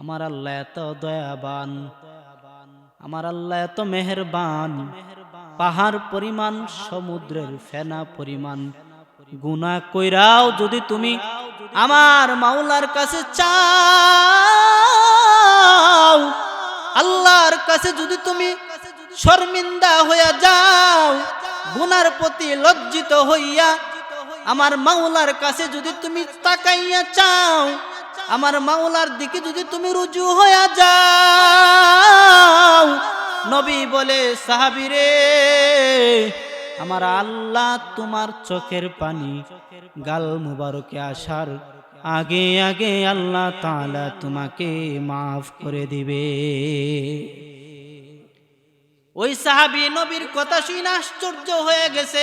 আমার আল্লাহ এত দয়াবান, আমার আল্লাহ এত মেহেরবান, পাহাড় পরিমাণ সমুদ্রের ফেনা পরিমাণ গুনাহ কইরাও যদি তুমি আমার মাওলার কাছে চাও, আল্লাহর কাছে যদি তুমি শর্মিন্দা হইয়া যাও, গুনার প্রতি লজ্জিত হইয়া আমার মাওলার কাছে যদি তুমি তাকাইয়া চাও, আমার মাওলার দিকে যদি তুমি রুজু হইয়া যাও, নবী বলে সাহাবীরে আমার আল্লাহ তোমার চোখের পানি গাল মুবারকে আসার আগে আগে আল্লাহ তাআলা তোমাকে মাফ করে দিবে। ওই সাহাবী নবীর কথা শুনে আশ্চর্য হয়ে গেছে,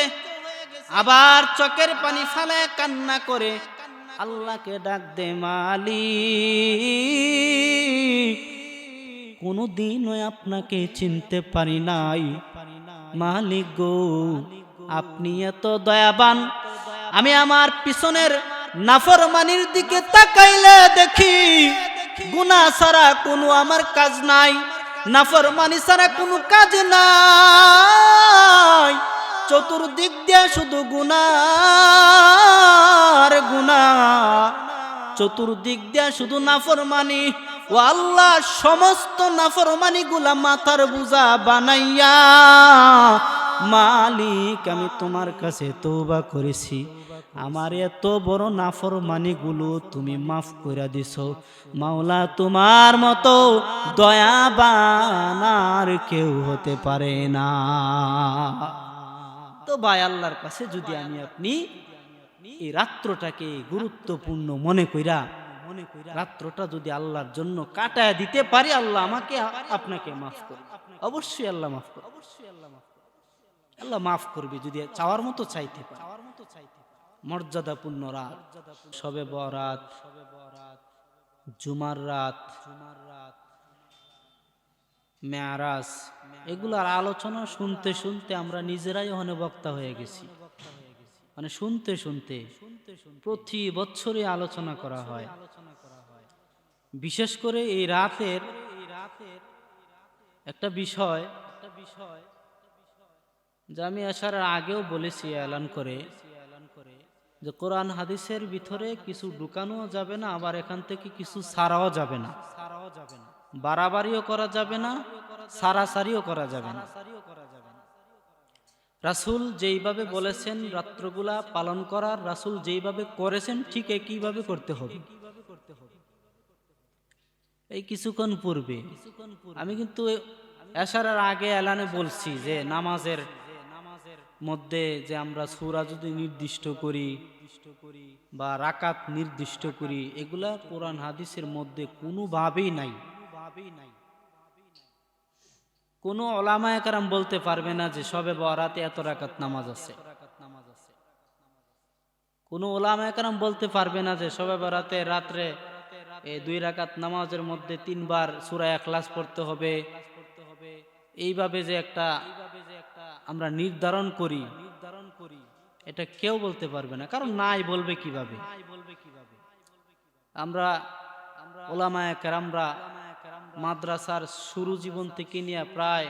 আবার চোখের পানি ফেলে কান্না করে আল্লাহকে ডাক দে, মালিক কোনদিনও আপনাকে চিনতে পারি নাই, মালিক গো আপনি এত দয়াবান, আমি আমার পিছনের নাফরমানির দিকে তাকাইলে দেখি গুনাহ ছাড়া কোনো আমার কাজ নাই, নাফরমানি ছাড়া কোনো কাজ নাই, চতুর্দিক দিয়ে শুধু গুনাহ আর গুনাহ, চতুর্দিক দিয়ে শুধু নাফরমানি। ও আল্লাহ সমস্ত নাফরমানি গুলা মাথার বোঝা বানাইয়া মালিক আমি তোমার কাছে তওবা করেছি, আমার এত বড় নাফরমানি গুলো তুমি মাফ করে দিছো, মাওলা তোমার মতো দয়াবান আর কেউ হতে পারে না। তো ভাই আল্লাহর কাছে যদি আমি আপনি এই রাত্রটাকে গুরুত্বপূর্ণ মনে কইরা রাত্রটা যদি আল্লাহর জন্য কাটায় দিতে পারি, আল্লাহ আমাকে আপনাকে মাফ করবে, অবশ্যই আল্লাহ মাফ করবে, আল্লাহ মাফ করবে যদি চাওয়ার মতো চাইতে পারে। মর্যাদাপূর্ণ রাত, শবে বরাত, জুমার রাত, মেরাজ, এগুলার আলোচনা শুনতে শুনতে আমরা নিজেরাই ওখানে বক্তা হয়ে গেছি। মানে শুনতে শুনতে প্রতি বছরই আলোচনা করা হয়, বিশেষ করে এই রাতের একটা বিষয় যা আমি আসার আগেও বলেছি এলান করে, যে কোরআন হাদিসের ভিতরে কিছু ঢুকানো যাবে না, আবার এখান থেকে কিছু ছাড়াও যাবে না, বাড়াবাড়িও করা যাবে না, সারাসারিও করা যাবে না। রাসূল যেইভাবে বলেছেন রাত্রগুলা পালন করার, রাসূল যেইভাবে করেছেন ঠিক একইভাবে করতে হবে। এই কিছুক্ষণ পূর্বে আমি কিন্তু এশারের আগে এলানে বলছি যে নামাজের মধ্যে যে আমরা সূরা যদি নির্দিষ্ট করি বা রাকাত নির্দিষ্ট করি, এগুলা কোরআন হাদিসের মধ্যে কোনোভাবেই নাই। কোনো ওলামায়ে কেরাম বলতে পারবে না যে শবে বরাতে এত রাকাত নামাজ আছে, কোনো ওলামায়ে কেরাম বলতে পারবে না যে শবে বরাতে রাত্রে এই 2 রাকাত নামাজের মধ্যে 3 বার সূরা ইখলাস পড়তে হবে। এইভাবে যে একটা আমরা নির্ধারণ করি, এটা কেউ বলতে পারবে না, কারণ নাই বলবে কিভাবে। আমরা ওলামায়ে কেরামরা মাদ্রাসার শুরু জীবন থেকে নিয়ে প্রায়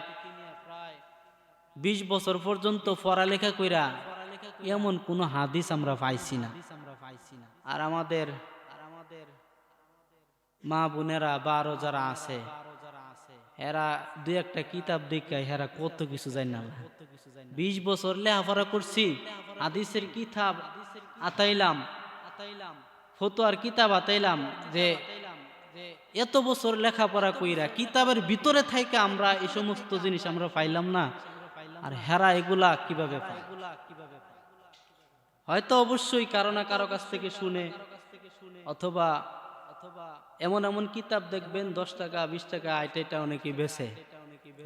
20 বছর পর্যন্ত পড়ালেখা কইরা এমন কোনো হাদিস আমরা পাইছি না। আর আমাদের মা বোনেরা 12 যারা আছে, এরা 2-1টা কিতাব দেখে এরা কত কিছু জানে না। 20 বছর লেখাপড়া করছি, হাদিসের কিতাব আতাইলাম, ফতোয়ার কিতাব আতাইলাম, যে এত বছর লেখাপড়া কইরা কিতাবের ভিতরে থেকে আমরা এই সমস্ত জিনিস আমরা পাইলাম না, আর হেরা এগুলা কিভাবে পায়? হয়তো অবশ্যই কারো না কারো কাছ থেকে শুনে, অথবা এমন এমন কিতাব দেখবেন 10 টাকা 20 টাকা এটা অনেকে বেচে,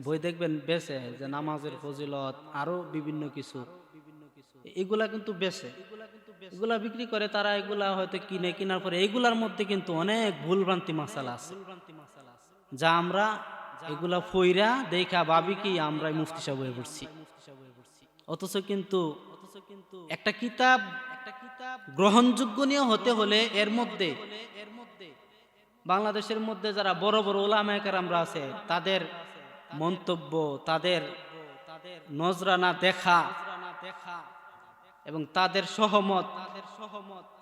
বই দেখবেন বেচে যে নামাজের ফজিলত আরো বিভিন্ন কিছু, এগুলা কিন্তু বেচে, এগুলা বিক্রি করে তারা, এগুলা হয়তো কিনে, কেনার পরে এগুলার মধ্যে কিন্তু অনেক ভুলভ্রান্তি মাসালা আছে, যা আমরা এগুলা ফইরা দেখা ভাবি কি আমরা মুফতি সাহেব হয়ে পড়ছি। অথচ কিন্তু একটা কিতাব গ্রহণযোগ্য নিয়ে হতে হলে এর মধ্যে বাংলাদেশের মধ্যে যারা বড় বড় উলামায়ে কেরামরা আছে তাদের মন্তব্য, তাদের নজরানা দেখা এবং তাদের সহমত,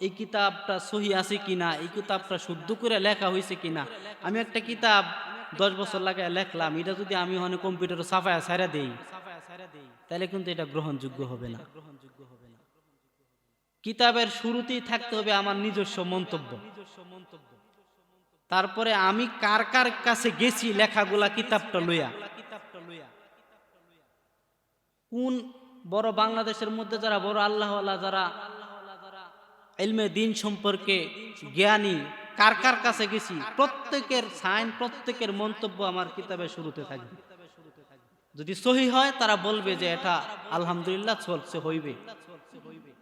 এই কিতাবটা সহি আছে কিনা, এই কিতাবটা শুদ্ধ করে লেখা হয়েছে কিনা। আমি একটা কিতাব 10 বছর লাগায় লেখলাম, এটা যদি আমি ওখানে কম্পিউটারে ছাপায়া ছাইরা দেই তাহলে কিন্তু এটা গ্রহণযোগ্য হবে না। কিতাবের শুরুতেই থাকতে হবে আমার নিজস্ব মন্তব্য, তারপরে আমি কার কার কাছে গেছি লেখাগুলা কিতাবটা লইয়া, কোন বড় বাংলাদেশের মধ্যে যারা বড় আল্লাহওয়ালা, যারা ইলমে দিন সম্পর্কে জ্ঞানী, কার কার কাছে গেছি, প্রত্যেকের সাইন, প্রত্যেকের মন্তব্য আমার কিতাবের শুরুতে থাকবে। যদি সহি হয় তারা বলবে যে এটা আলহামদুলিল্লাহ চলছে, হইবে,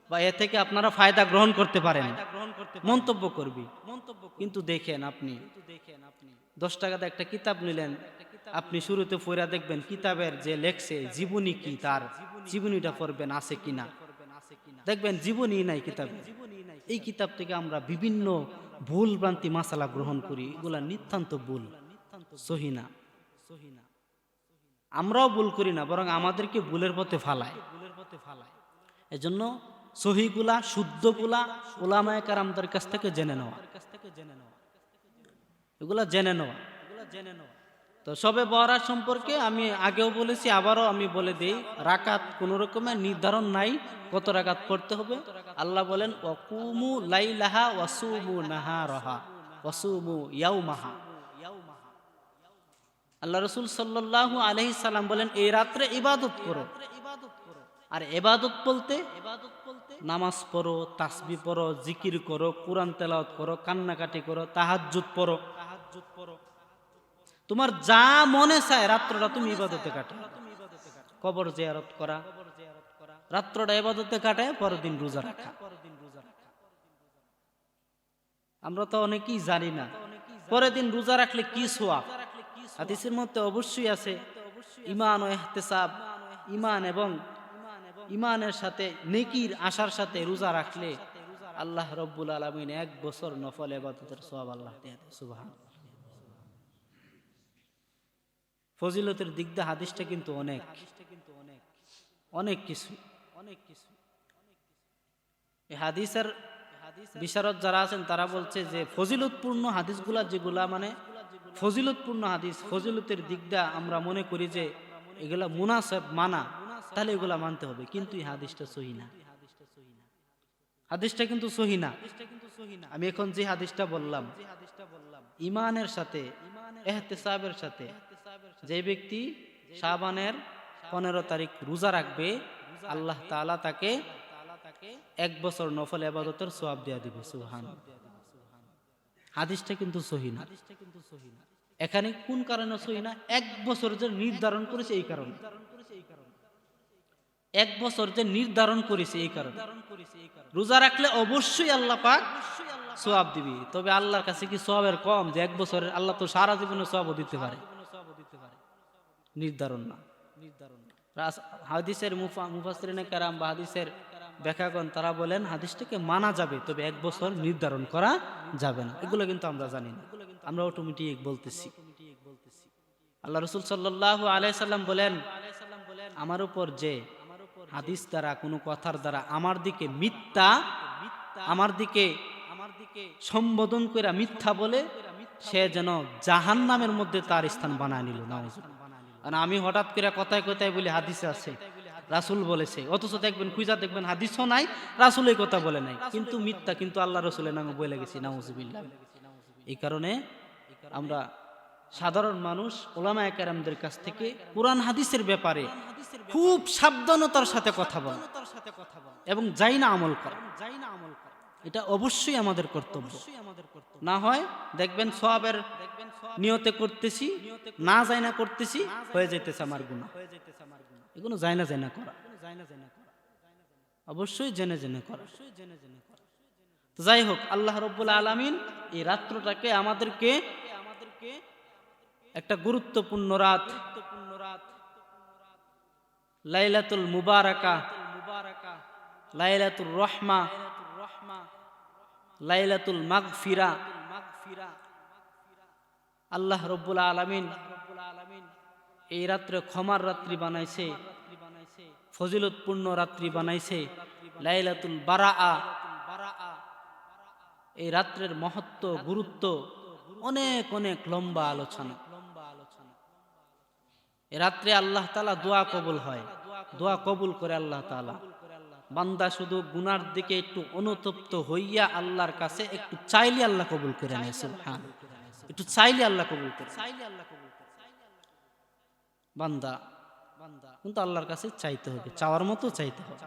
বা এ থেকে আপনারা ফায়দা গ্রহণ করতে পারেন, মন্তব্য করবি। কিন্তু দেখেন আপনি 10 টাকাতে একটা কিতাব নিলেন, আপনি শুরুতে পড়া দেখবেন কিতাবের যে লেখছে জীবনী কি, তার জীবনীটা পড়বেন আছে কিনা, দেখবেন জীবনী নাই কিতাবে। এই কিতাব থেকে আমরা বিভিন্ন ভুল ভ্রান্তি মাসালা গ্রহণ করি, এগুলা নিতান্ত ভুল, সহি না। আমরাও ভুল করি না, বরং আমাদেরকে ভুলের পথে ফালায়। এজন্য সহিগুলা, শুদ্ধগুলা উলামায়ে কেরামদের কাছ থেকে জেনে নেওয়া, এগুলা জেনে নেওয়া। তো সবে বরাত সম্পর্কে আমি আগেও বলেছি, আবারও আমি বলে দেই, রাকাত কোনো রকমের নির্ধারণ নাই, কত রাকাত পড়তে হবে। আল্লাহ বলেন ওয়াকুমু লাইলাহা ওয়াসুমু নাহারাহা ওয়াসুমু ইয়াউমাহা। আল্লাহ রাসূল সাল্লাল্লাহু আলাইহি সাল্লাম বলেন এই রাত্রে ইবাদত করো। আর ইবাদত বলতে নামাজ পড়ো, তাসবিহ পড়ো, জিকির করো, কোরআন তেলাওয়াত করো, কান্নাকাটি করো, তাহাজ্জুদ পড়ো, তোমার যা মনে চায় রাত্রটা তুমি ইবাদতে কাটাও। কবর জিয়ারত করা, রাত্রটা ইবাদতে কাটায়, পরের দিন রোজা রাখা। আমরা তো অনেকেই জানি না পরের দিন রোজা রাখলে কি সওয়াব। হাদিসের মধ্যে অবশ্যই আছে ঈমান ও ইহতিসাব, ঈমান এবং ঈমানের সাথে নেকির আশার সাথে রোজা রাখলে আল্লাহ রাব্বুল আলামিন 1 বছর নফল ইবাদতের সওয়াব আল্লাহ দিয়ে দেয়। সুবহানাল্লাহ। ফজিলতের দিক দিয়ে হাদিসটা কিন্তু অনেক কিছু। এই হাদিসের বিশারদ যারা আছেন তারা বলছে যে ফজিলতপূর্ণ হাদিসগুলা, যেগুলা মানে ফজিলতপূর্ণ হাদিস, ফজিলতের দিক দিয়ে আমরা মনে করি যে এগুলা মুনাসাব মানা, তাহলে এগুলা মানতে হবে, কিন্তু এই হাদিসটা সহি না। হাদিসটা কিন্তু সহি না। আমি এখন যে হাদিসটা বললাম, ঈমানের সাথে ইহতিসাবের সাথে যে ব্যক্তি শাবানের 15 তারিখ রোজা রাখবে, আল্লাহ তাআলা তাকে 1 বছর নফল ইবাদতের সওয়াব দেয়া দিবে। সুবহানাল্লাহ। হাদিসটা কিন্তু সহি না। এখানে কোন কারণে সহি না? 1 বছর যে নির্ধারণ করেছে এই কারণে, 1 বছর যে নির্ধারণ করেছে এই কারণে। রোজা রাখলে অবশ্যই আল্লাহ পাক সওয়াব দিবে, তবে আল্লাহর কাছে কি সওয়াবের কম যে 1 বছরের? আল্লাহ তো সারা জীবনে সওয়াবও দিতে পারে, নির্ধারণ না। হাদিসের মুফাসসিরিনে কেরাম বা হাদিসের ব্যাখ্যাগণ তারা বলেন হাদিসটাকে মানা যাবে, তবে 1 বছর নির্ধারণ করা যাবে না। এগুলো কিন্তু আমরা জানি না, আমরা অটোমেটিক বলতেছি। আল্লাহ রাসূল সাল্লাল্লাহু আলাইহি সাল্লাম বলেন আমার উপর যে হাদিস দ্বারা, কোনো কথার দ্বারা আমার দিকে মিথ্যা, আমার দিকে সম্বোধন করে মিথ্যা বলে, সে যেন জাহান্নামের মধ্যে তার স্থান বানায় নিল। নাউজুবিল্লাহ। আর আমি হঠাৎ করে কথায় কথায় বলি হাদিসে আছে, রাসূল বলেছে, অথচ দেখবেন খুঁজা দেখবেন হাদিসও নাই, রাসূল এই কথা বলে নাই, কিন্তু মিথ্যা, কিন্তু আল্লাহ রাসূলের নামে বলে গেছি। নাউজুবিল্লাহ। এই কারণে আমরা সাধারণ মানুষ উলামায়ে কেরামদের কাছ থেকে কুরআন হাদিসের ব্যাপারে খুব সাবধানতার সাথে কথা বলা এবং যাই না আমল করা, এটা অবশ্যই আমাদের কর্তব্য। না হয় দেখবেন সওয়াবের নিয়তে করতেছি, না যাই না করতেছি, হয়ে যাইতেছে আমার গুনাহ। এগুলো যাই না করা, অবশ্যই জেনে জেনে করা। তো যাই হোক, আল্লাহ রাব্বুল আলামিন এই রাত্রটাকে আমাদেরকে একটা গুরুত্বপূর্ণ রাত, লাইলাতুল মুবারাকা, লাইলাতুর রহমা, লাইলাতুল মাগফিরা, আল্লাহ রব্বুল আলামিন এই রাত্রে ক্ষমার রাত্রি বানাইছে, ফজিলতপূর্ণ রাত্রি বানাইছে, লাইলাতুল বারাআ। এই রাত্রের মহত্ব, গুরুত্ব অনেক অনেক লম্বা আলোচনা। এ রাত্রে আল্লাহ তাআলা দোয়া কবুল হয়, দোয়া কবুল করে আল্লাহ তাআলা। বান্দা শুধু গুনার দিকে একটু অনুতপ্ত হইয়া আল্লাহর কাছে একটু চাইলে আল্লাহ কবুল করে নেয়। সুবহানাল্লাহ, একটু চাইলে আল্লাহ কবুল করে। বান্দা কিন্তু আল্লাহর কাছে চাইতে হবে, চাওয়ার মতো চাইতে হবে।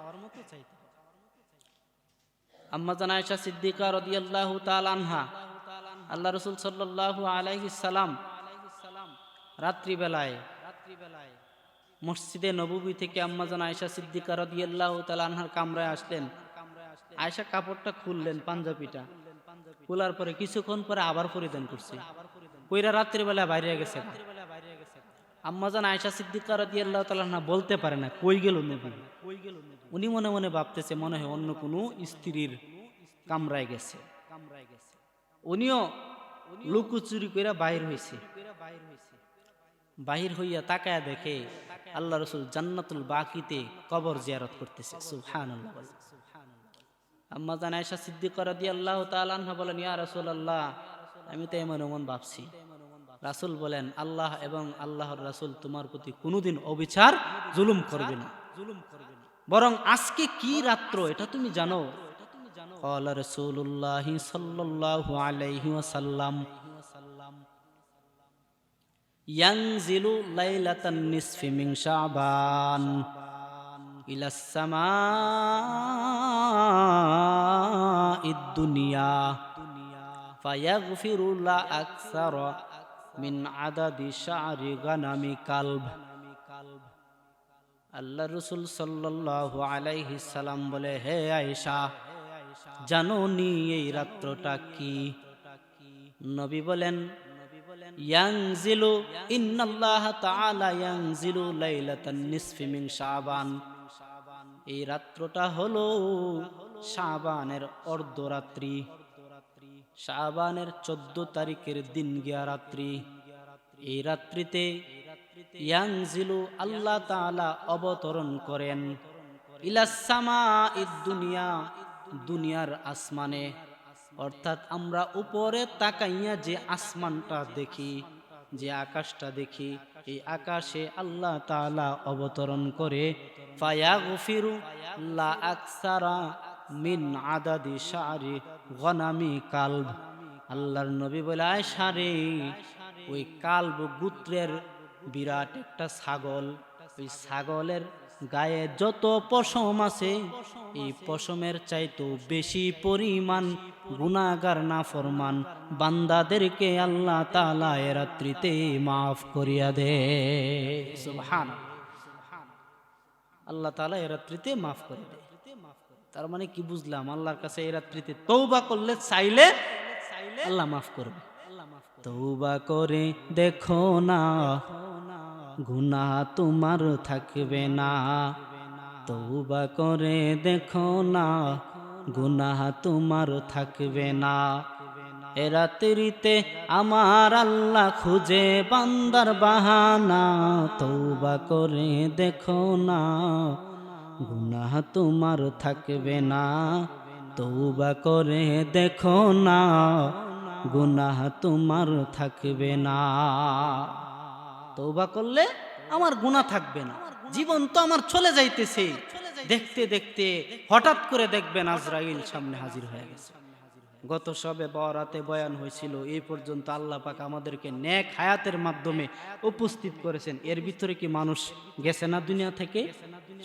আম্মা জান আয়েশা সিদ্দিকা রাদিয়াল্লাহু তাআলা আনহা, আল্লাহ রাসূল সাল্লাল্লাহু আলাইহি সাল্লাম রাত্রিবেলায় মসজিদে নববী থেকে আম্মা জান আয়েশা সিদ্দিকা রাদিয়াল্লাহু তাআলা আনহার কামরায় আসলেন। আয়েশা কাপড়টা খুললেন, পাঞ্জাবিটা খোলার পরে কিছুক্ষণ পরে আবার পরিধান করছে, কইরা রাত্রিবেলা বাইরে গেছে। আম্মা জান আয়েশা সিদ্দিকা রাদিয়াল্লাহু তাআলা আনহা বলতে পারে না কই গেল নবী। উনি মনে মনে ভাবতেছে মনে হয় অন্য কোনো স্ত্রীর কামরায় গেছে। উনিও লুকোচুরি কইরা বাইর হইছে। বাহির হইয়া তাকায়া দেখে আল্লাহ রাসূল জান্নাতুল বাকিতে কবর জিয়ারত করতেছে। সুবহানাল্লাহ। আম্মা জান আয়েশা সিদ্দিকা রাদিয়াল্লাহু তাআলা আনহা বলেন, ইয়া রাসূলুল্লাহ, আমি তো এমন এমন ভাবছি। রাসূল বলেন, আল্লাহ এবং আল্লাহর রাসূল তোমার প্রতি কোনোদিন অবিচার জুলুম করবে না, বরং আজকে কি রাত্র এটা তুমি জানো? ক্বালা রাসূলুল্লাহি সাল্লাল্লাহু আলাইহি ওয়াসাল্লাম, ইয়ানজিলু লাইলাতান নিসফি মিন শাবান ইলাস সামাঈদ দুনিয়া ফায়াগফিরু লা আকসারা মিন আদাদি শা'রি গানামি কালব। আল্লাহ রাসূল সাল্লাল্লাহু আলাইহি সাল্লাম বলে, হে আয়েশা, জানো নি এই রাত্রটা কি? নবী বলেন, ইয়ানজিলু ইন্নাল্লাহ তাআলা ইয়ানজিলু লাইলাতান নিসফি মিন শাবান। এই রাত্রটা হলো শাবানের অর্ধরাত্রি, শাবানের 14 তারিখের দিন গিয়া রাত্রি। এই রাত্রিতে ইয়ানজিলু আল্লাহ তাআলা অবতরণ করেন ইলাস সামাঈদ দুনিয়া, দুনিয়ার আসমানে। অর্থাৎ আমরা উপরে তাকাইয়া যে আসমানটা দেখি, যে আকাশটা দেখি, এই আকাশে আল্লাহ তাআলা অবতরণ করে ফায়াগফিরু লা আকসারা মিন আদাদি শা'রি গানামি কালব। আল্লাহর নবী বলে, আয়েশা রে, ওই কালব গোত্রের বিরাট একটা ছাগল, ওই ছাগলের গায়ে যত পশম আছে এই পশমের চাইতেও বেশি পরিমাণ গুনাহগার নাফরমান বান্দাদেরকে আল্লাহ তাআলা এ রাত্রিতে মাফ করিয়া দেয়। সুবহানাল্লাহ, আল্লাহ তাআলা এ রাত্রিতে মাফ করে দেয়। তার মানে কি বুঝলাম? আল্লাহর কাছে এই রাত্রিতে তওবা করলে, চাইলে আল্লাহ মাফ করবে। তওবা করে দেখো না, গুনাহ তোমার থাকবে না। তওবা করে দেখো না, গুনাহ তোমার থাকবে না। এ রাত্রিতে আমার আল্লাহ খুঁজে বান্দার বাহানা। তওবা করে দেখো না, গুনাহ তোমার থাকবে না। তওবা করে দেখো না, গুনাহ তোমার থাকবে না। তওবা করলে আমার গুনাহ থাকবে না। জীবন তো আমার চলে যাইতেছে, দেখতে দেখতে হঠাৎ করে দেখবেন আজরাইল সামনে হাজির হয়ে গেছে। গত সবে বরাতে বয়ান হয়েছিল, এই পর্যন্ত আল্লাহ পাক আমাদেরকে নেক হায়াতের মাধ্যমে উপস্থিত করেছেন। এর ভিতরে কি মানুষ গেছে না? দুনিয়া থেকে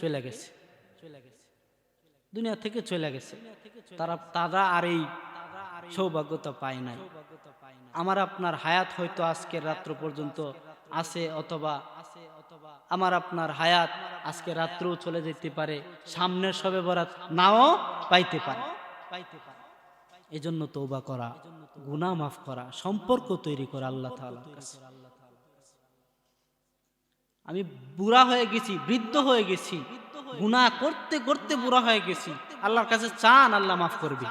চলে গেছে, দুনিয়া থেকে চলে গেছে। তারা আর এই সৌভাগ্যতা পায় নাই। আমার আপনার হায়াত হয়তো আজকের রাত্র পর্যন্ত আছে, অথবা আমার আপনার হায়াত আজকে রাত্রেও চলে যেতে পারে, সামনের শবে বরাত নাও পাইতে পারে। এজন্য তওবা করা, গুনাহ মাফ করা, সম্পর্ক তৈরি করা আল্লাহ তাআলার কাছে। আমি বুড়া হয়ে গেছি, বৃদ্ধ হয়ে গেছি, গুনাহ করতে করতে বুড়া হয়ে গেছি, আল্লাহর কাছে চান, আল্লাহ মাফ করবে।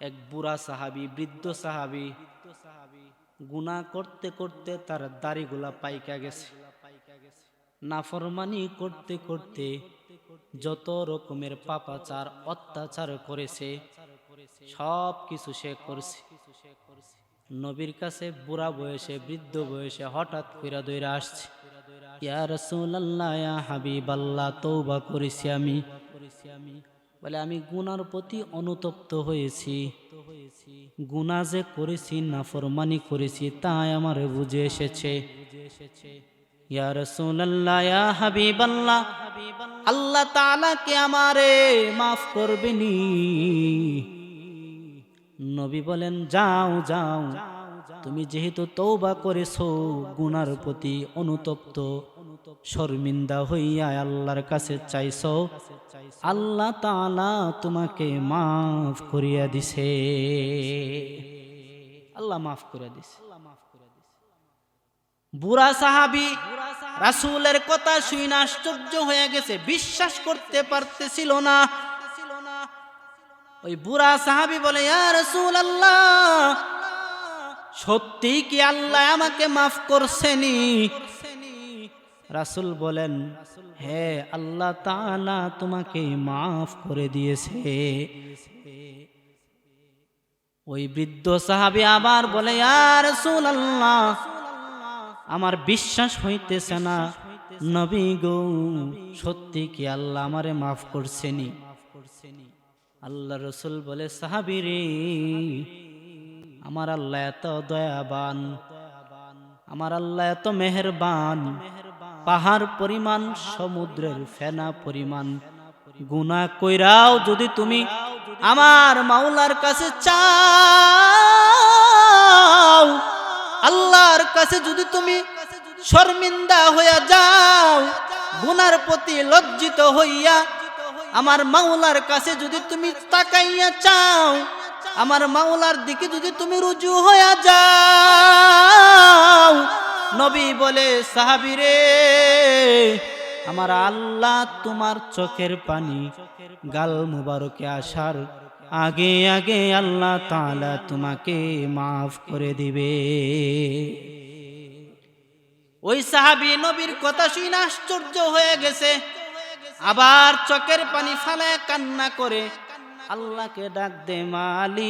এক বুড়া সাহাবী, বৃদ্ধ সাহাবী, গুনাহ করতে করতে তার দাড়িগুলা পাইকা গেছে, নাফরমানি করতে করতে যত রকমের পাপাচার অত্যাচার করেছে সব কিছু সে করছে। নবীর কাছে বুড়া বয়সে বৃদ্ধ বয়সে হঠাৎ কইরা দইরা আসছে, ইয়া রাসূলুল্লাহ ইয়া হাবিবাল্লাহ, তওবা করেছি আমি। বলে আমি গুনার প্রতি অনুতপ্ত হয়েছি, গুনাহ যে করেছি, নাফরমানি করেছি, তাই আমারে বুঝে এসেছে। ইয়া রাসূলুল্লাহ ইয়া হাবিবাল্লাহ, আল্লাহ তাআলা কে আমারে মাফ করবেনি। নবী বলেন, যাও যাও, তুমি যেহেতু তওবা করেছো, গুনার প্রতি অনুতপ্ত শর্মিন্দা হইয়া আল্লাহর কাছে চাইছো, আল্লাহ তাআলা তোমাকে মাফ করিয়া দিছে, আল্লাহ মাফ করে দিছে। বুড়া সাহাবী রাসূলের কথা শুনে আশ্চর্য হয়ে গেছে, বিশ্বাস করতে পারতেছিল না। ওই বুড়া সাহাবী বলে, ইয়া রাসূলুল্লাহ, সত্যি কি আল্লাহ আমাকে মাফ করছেনি? রাসূল বলেন, হ্যাঁ, আল্লাহ তাআলা তোমাকে মাফ করে দিয়েছে। ওই বৃদ্ধ সাহাবী আবার বলে, ইয়া রাসূলুল্লাহ, আমার বিশ্বাস হইতেছে না, নবী গো, সত্যি কি আল্লাহ আমারে মাফ করছেনি? আল্লাহ রাসূল বলে, সাহাবী রে, আমার আল্লাহ এত দয়াবান, আমার আল্লাহ এত মেহেরবান, পাহাড় পরিমাণ, সমুদ্রের ফেনা পরিমাণ গুনাহ কইরাও যদি তুমি আমার মাওলার কাছে চাও, আল্লাহর কাছে যদি তুমি শর্মিন্দা হইয়া যাও, গুনার প্রতি লজ্জিত হইয়া আমার মাওলার কাছে যদি তুমি তাকাইয়া চাও, আমার মাওলার দিকে যদি তুমি রুজু হইয়া যাও, নবী বলে, সাহাবী রে, আমার আল্লাহ তোমার চোখের পানি গাল মুবারকে আসার আগে আগে আল্লাহ তাআলা তোমাকে মাফ করে দিবে। ওই সাহাবী নবীর কথা শুনে আশ্চর্য হয়ে গেছে, আবার চোখের পানি ফালায় কান্না করে আল্লাহকে ডাক দে, মালিক,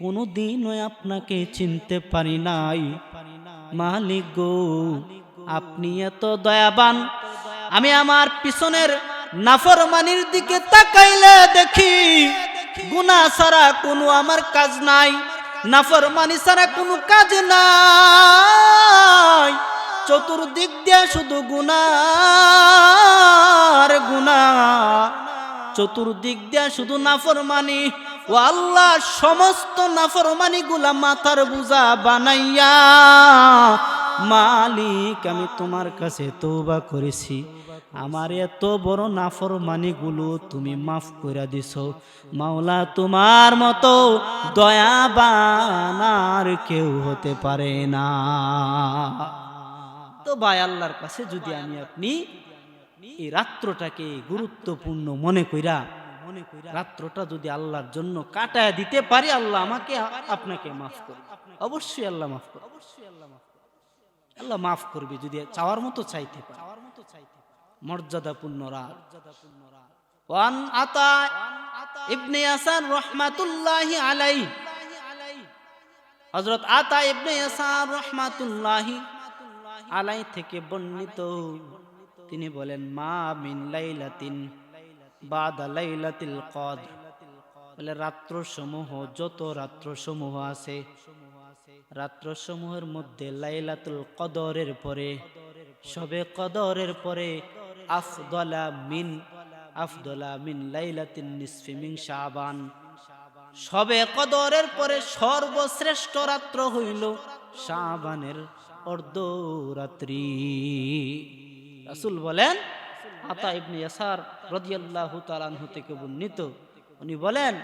কোনদিনও আপনাকে চিনতে পারি নাই, মালিক গো, আপনি এত দয়াবান, আমি আমার পিছনের নাফরমানির দিকে তাকাইলে দেখি গুনাহ ছাড়া কোনো আমার কাজ নাই, নাফরমানি ছাড়া কোনো কাজ নাই, চতুর্দিক দিয়ে শুধু গুনাহ, চতুর্দিক দিয়ে শুধু নাফরমানি। ও আল্লাহ, সমস্ত নাফরমানি গুলা মাথার বোঝা বানাইয়া মালিক আমি তোমার কাছে তওবা করেছি, আমার এত বড় নাফরমানি গুলো তুমি মাফ করে দিছো। মাওলা, তোমার মতো দয়াবান আর কেউ হতে পারে না। তো ভাই, আল্লাহর কাছে যদি আমি আপনি এই রাত্রটাকে গুরুত্বপূর্ণ মনে কইরা রাত্রটা যদি আল্লাহর জন্য কাটায় দিতে পারি, আল্লাহ আমাকে আপনাকে মাফ করবে, অবশ্যই আল্লাহ মাফ করবে, আল্লাহ মাফ করবে যদি চাওয়ার মতো চাইতে পারে। মর্যাদাপূর্ণ রাত। ওয়ান আতা ইবনে ইয়াসার রাহমাতুল্লাহি আলাইহি, হযরত আতা ইবনে ইয়াসার রাহমাতুল্লাহি আলাইহি থেকে বর্ণিত, তিনি বলেন, মা মিন লাইলাতিন বাদা লাইলাতিল কদর, বলে রাত্রসমূহ, যত রাত্রসমূহ আছে, রাত্রসমূহের মধ্যে লাইলাতুল কদরের পরে, শবে কদরের পরে আফদলা মিন লাইলাতিন নিসফি মিন শাবান, শবে কদরের পরে সর্বশ্রেষ্ঠ রাত্র হইল শাবানের অর্ধরাত্রি। রাসূল বলেন, আতা ইবনে ইয়াসার রাদিয়াল্লাহু তাআলা আনহু থেকে বর্ণিত, উনি বলেন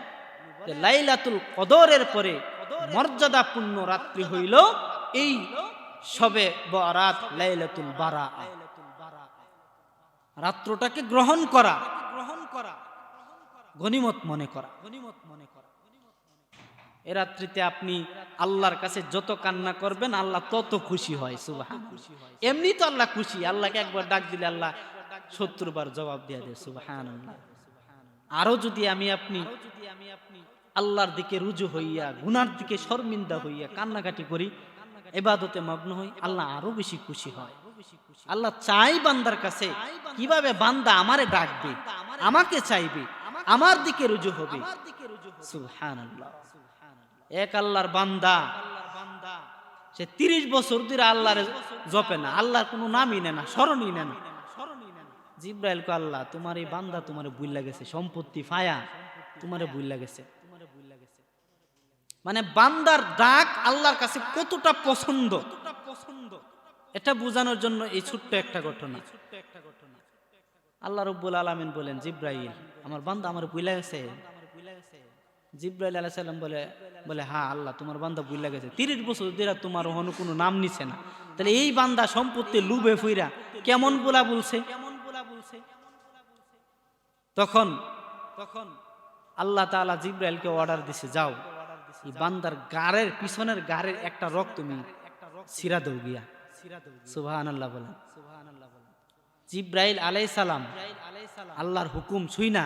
যে লাইলাতুল কদরের পরে মর্যাদাপূর্ণ রাত্রি হইল এই শবে বরাত, লাইলাতুল বারা, রাত্রটাকে গ্রহণ করা, গনিমত মনে করা। এ রাত্রিতে আপনি আল্লাহর কাছে যত কান্না করবেন আল্লাহ তত খুশি হয়। সুবহানাল্লাহ। এমনি তো আল্লাহ খুশি, আল্লাহকে একবার ডাক দিলে আল্লাহ 70 বার জবাব দিয়ে দেয়। সুবহানাল্লাহ। আরো যদি আমি আপনি আল্লাহর দিকে রুজু হইয়া গুনার দিকে শর্মিন্দা হইয়া কান্নাকাটি করি, ইবাদতে মগ্ন হই, আল্লাহ আরো বেশি খুশি হয়। আল্লাহ চাই বান্দার কাছে কিভাবে বান্দা আমারে ডাকবে, আমাকে চাইবে, আমার দিকে রুজু হবে। সুবহানাল্লাহ। এক আল্লাহর বান্দা, সে 30 বছর ধরে আল্লাহর জপে না, আল্লাহর কোনো নামই নেয় না, স্মরণই নেয় না। জিব্রাইল কয়, আল্লাহ তোমার এই বান্দা তোমারে ভুইলা গেছে, সম্পত্তি ফায়া তোমারে ভুইলা গেছে। মানে বান্দার ডাক আল্লাহর কাছে কতটা পছন্দ, এটা বোঝানোর জন্য এই ছোট্ট একটা ঘটনা। আল্লাহ রাব্বুল আলামিন বলেন, জিব্রাইল আমার বান্দা আমার ভুইলা গেছে। জিব্রাইল আলাইহিস সালাম বলে হ্যাঁ আল্লাহ তোমার বান্দা ভুইলা গেছে, 30 বছর ধরে তোমার ওখানে কোনো নাম নিছে না, তাহলে এই বান্দা সম্পত্তি লুবে ফইরা কেমন বলা বলছে। তখন আল্লাহ তাআলা জিব্রাইলকে অর্ডার দিছে, যাও এই বান্দার গাড়ের পিছনের গাড়ের একটা রক তুমি ছিঁড়া দাও গিয়া। সুবহানাল্লাহ বলেন। জিব্রাইল আলাইহিস সালাম আল্লাহর হুকুম ছুঁই না,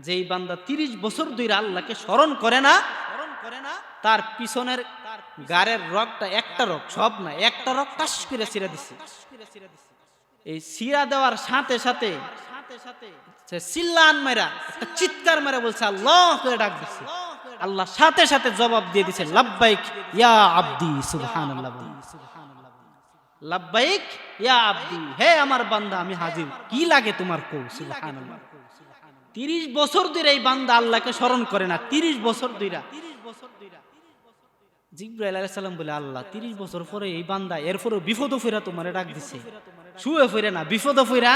যেই বান্দা 30 বছর ধরে আল্লাহকে স্মরণ করে না, তার পিছনের গাড়ের রকটা, একটা রক, সব না, একটা রক টাস করে ছিঁড়া দিছে। এই ছিঁড়া দেওয়ার সাথে সাথে সে চিল্লান মেরা একটা চিৎকার মেরা বলছে আল্লাহ করে ডাক দিছে। আল্লাহ সাথে সাথে জবাব দিয়ে দিছে, লাব্বাইক ইয়া আব্দি। সুবহানাল্লাহ। লাব্বাইক ইয়া আব্দি, হে আমার বান্দা আমি হাজির, কি লাগে তোমার কও। সুবহানাল্লাহ। 30 বছর ধরে এই বান্দা আল্লাহকে স্মরণ করে না, 30 বছর ধরে। জিব্রাইল আলাইহিস সালাম বলে, আল্লাহ 30 বছর পরে এই বান্দা এরপরও বিপদ ফিরা তোমারে ডাক দিছে, শুয়ে ফিরে না, বিপদ ফিরা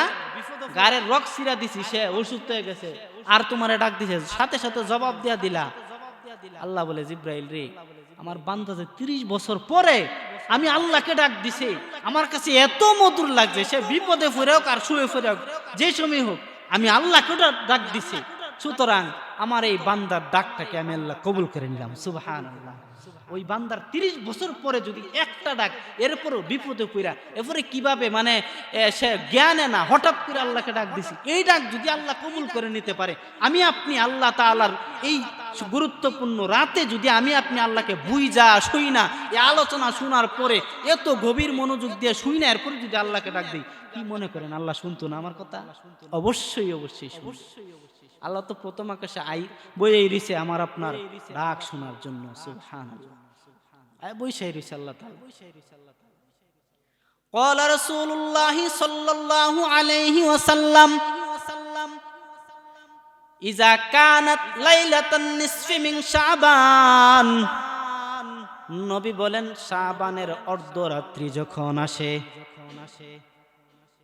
গাড়ের রক ছিঁড়া দিছি, সে অসুস্থ হয়ে গেছে, আর তোমারে ডাক দিছে, সাথে সাথে জবাব দিয়া দিলা। আল্লাহ বলে, জিব্রাইল রে আমার বান্দা যে 30 বছর পরে আমি আল্লাহকে ডাক দিছে, আমার কাছে এত মধুর লাগছে, সে বিপদে ফিরে হোক আর শুয়ে ফিরে হোক, যে সময় হোক আমি আল্লাহকে ডাক দিছি, সুতরাং আমার এই বান্দার ডাকটাকে আমি আল্লাহ কবুল করে নিলাম। সুবহানাল্লাহ। ওই বান্দার 30 বছর পরে যদি একটা ডাক, এরপরও বিপদে পড়া, এরপরে কিভাবে মানে সে জ্ঞানে না, হঠাৎ করে আল্লাহকে ডাক দিছি, এই ডাক যদি আল্লাহ কবুল করে নিতে পারে, আমি আপনি আল্লাহ তাআলার এই গুরুত্বপূর্ণ রাতে যদি আমি আপনি আল্লাহকে বুঝা শুই না, এই আলোচনা শোনার পরে এত গভীর মনোযোগ দিয়ে শুই না, এরপরে যদি আল্লাহকে ডাক দিই, কি মনে করেন আল্লাহ শুনতো না আমার কথা? অবশ্যই অবশ্যই অবশ্যই। আল্লাহ তো প্রথম আকাশে বইয়েই রইছে আমার আপনার ডাক শোনার জন্য। সুবহানাল্লাহ। বইসাই রইছে আল্লাহ তাআলা। قال رسول الله صلى الله عليه وسلم إذا كانت ليلة النصف من شعبان, নবী বলেন শাবানের অর্ধরাত্রি যখন আসে,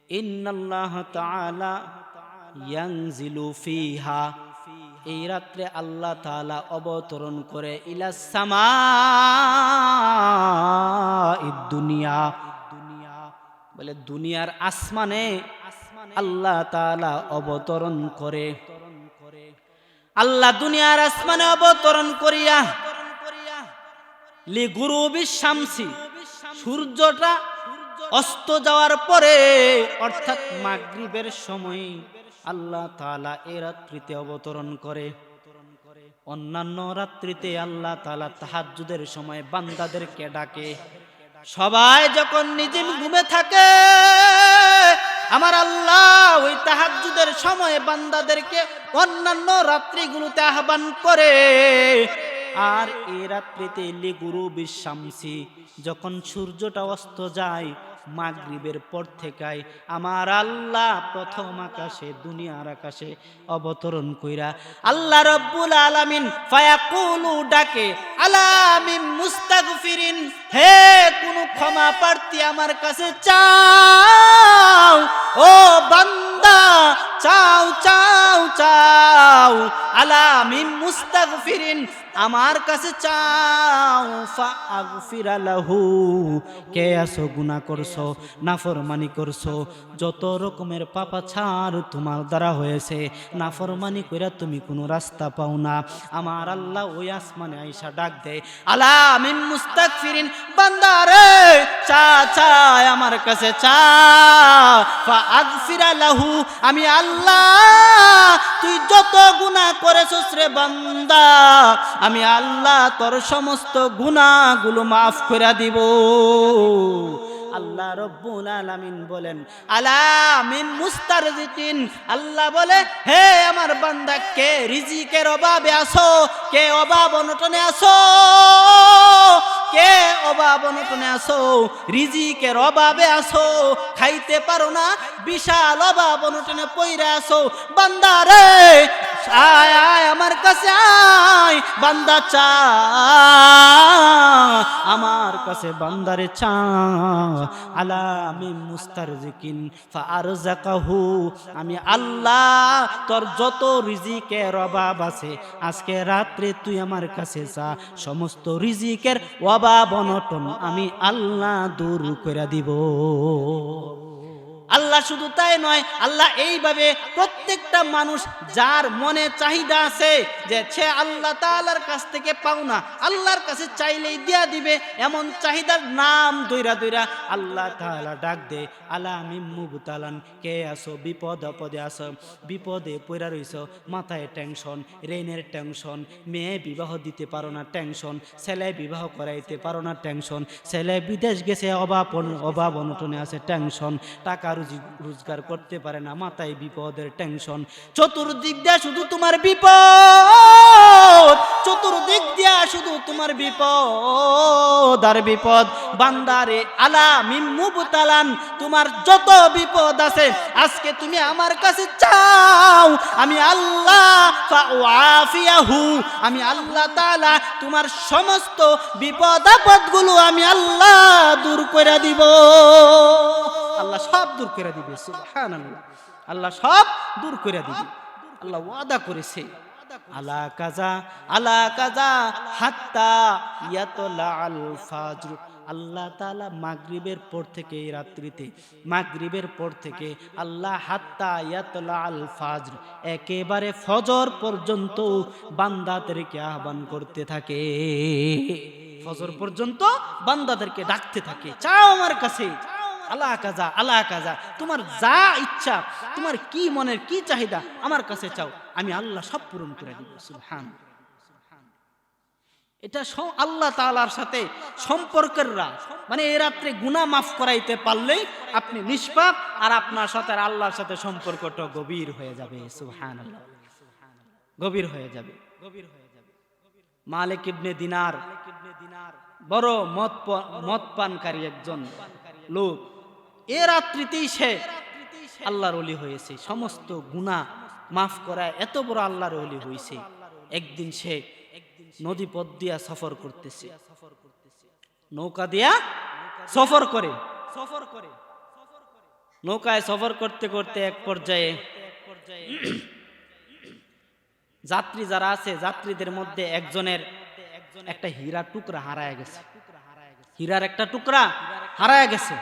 ইন্নাল্লাহ তাআলা ইয়ানজিলু ফিহা, এই রাত্রে আল্লাহ তাআলা অবতরণ করে ইলাস সামাঈদ দুনিয়া, বলে দুনিয়ার আসমানে আল্লাহ তাআলা অবতরণ করে। আল্লাহ দুনিয়ার আসমানে অবতরণ করিয়া লিগুরুবিশ শামসি, সূর্যটা অস্ত যাওয়ার পরে অর্থাৎ মাগরিবের সময় আল্লাহ তাআলা এই রাত্রিতে অবতরণ করে। অন্যান্য রাত্রিতে আল্লাহ তাআলা তাহাজ্জুদের সময় বান্দাদেরকে ডাকে। সবাই যখন নিজে ঘুমে থাকে, আমার আল্লাহ ওই তাহাজ্জুদের সময় বান্দাদেরকে অন্যান্য রাত্রিগুলোতে আহ্বান করে। আর এই রাত্রিতে লিগুরুবিশ শামসি, যখন সূর্যটা অস্ত যায় মাগরিবের পর থেকে আমার আল্লাহ প্রথম আকাশে, দুনিয়ার আকাশে অবতরণ কইরা আল্লাহ রাব্বুল আলামিন ফায়াকুলু ডাকে, আলামিন মুস্তাগফিরিন, হে কোন ক্ষমা প্রার্থী আমার কাছে চাও, ও বান্দা চাও চাও চাও আলা মিন মুস্তাগফিরিন, আমার কাছে চাও ফাগফিরা লাহু। কে আসো গুনাহ করছো, নাফরমানি করছো, যত রকমের পাপাচার তোমার দ্বারা হয়েছে, নাফরমানি কইরা তুমি কোনো রাস্তা পাও না, আমার আল্লাহ ওই আসমানে আইসা ডাক দেয়, আলা মিন মুস্তাগফিরিন, বান্দা রে চা চায় আমার কাছে চা, ফাগফিরা লাহু, আমি আল্লাহ তুই যত গুনাহ করেছিস রে বান্দা, আমি আল্লাহ তোর সমস্ত গুনাহগুলো মাফ করে দিব। আল্লাহ রব্বুল আলামিন বলেন আলা মিন মুস্তারজিকিন, আল্লাহ বলে হে আমার বান্দা, কে রিজিকের অভাবে আছো, কে অভাব অনটনে আছো, কে অভাব অনটনে আছো, রিজিকের অভাবে আছো, খাইতে পারো না, বিশাল অভাব অনটনে পইরা আছো, বান্দা রে আয় আয় আমার কাছে আয়, বান্দা চা আমার কাছে, বান্দারে চা। আলা মিন মুস্তারজিকিন ফারযাকাহু, আমি আল্লাহ তোর যত রিজিকের অভাব আছে আজকে রাত্রে তুই আমার কাছে চা, সমস্ত রিজিকের অভাব অনটন আমি আল্লাহ দূর করে দিব। আল্লাহ শুধু তাই নয়, আল্লাহ এইভাবে প্রত্যেকটা মানুষ যার মনে চাহিদা আছে যে সে আল্লাহ তাআলার কাছ থেকে পাও না, আল্লাহর কাছে চাইলেই দিয়া দিবে, এমন চাহিদার নাম দইরা দইরা আল্লাহ তাআলা ডাক দে, আলা মিন মুবতালান, কে আসো বিপদ আপদে আসো, বিপদে পড়া রইছো, মাথায় টেনশন, ঋণের টেনশন, মেয়ে বিবাহ দিতে পারো না টেনশন, ছেলে বিবাহ করাইতে পারো না টেনশন, ছেলে বিদেশ গেছে অভাব অনটনে আছে টেনশন, টাকা রোজগার করতে পারে না, মাথায় বিপদের টেনশন, চতুর্দিক দিয়ে শুধু তোমার বিপদ, চতুর্দিক দিয়া শুধু তোমার বিপদ আর বিপদ, বান্দারে আলা মিন মুবতালান, তোমার যত বিপদ আছে আজকে তুমি আমার কাছে চাও, আমি আল্লাহ ফাআফিয়াহু, আমি আল্লাহ তাআলা তোমার সমস্ত বিপদ আপদগুলো আমি আল্লাহ দূর করে দিব। আল্লাহ সব দূর করে দিবে, সুবহানাল্লাহ, আল্লাহ সব দূর করে দিবে, আল্লাহ ওয়াদা করেছে। আলা কাজা হাত্তা ইয়াতলা আল ফাজর, আল্লাহ তাআলা মাগরিবের পর থেকে, এই রাত্রিতে মাগরিবের পর থেকে আল্লাহ হাত্তা ইয়াতলা আল ফাজর, একেবারে ফজর পর্যন্ত বান্দাদেরকে আহ্বান করতে থাকে, ফজর পর্যন্ত বান্দাদেরকে ডাকতে থাকে, চাও আমার কাছে, আল্লাহ কাজা, তোমার যা ইচ্ছা, তোমার কি মনের কি চাহিদা আমার কাছে চাও, আমি আল্লাহ সব পূরণ করে দিব। সুবহানাল্লাহ, এটা আল্লাহ তাআলার সাথে সম্পর্কের রাত, মানে এই রাত্রে গুনাহ মাফ করাইতে পারলেই আপনি নিষ্পাপ, আর আপনার সাথে আল্লাহর সাথে সম্পর্কটা গভীর হয়ে যাবে। সুবহানাল্লাহ, গভীর হয়ে যাবে। মালিক ইবনে দিনার বড় মদ পানকারী একজন লোক, এ রাত্রিতেই সে আল্লাহর ওলি হয়েছে, সমস্ত গুনাহ মাফ করায় এত বড় আল্লাহর ওলি হয়েছে। একদিন সে নদী পথ দিয়া সফর করতেছে, নৌকা দিয়া সফর করে, নৌকায় সফর করতে করতে এক পর্যায়ে যাত্রী যারা আছে, যাত্রীদের মধ্যে একজনের একটা হীরা টুকরা হারায় গেছে, হীরার একটা টুকরা হারায় গেছে।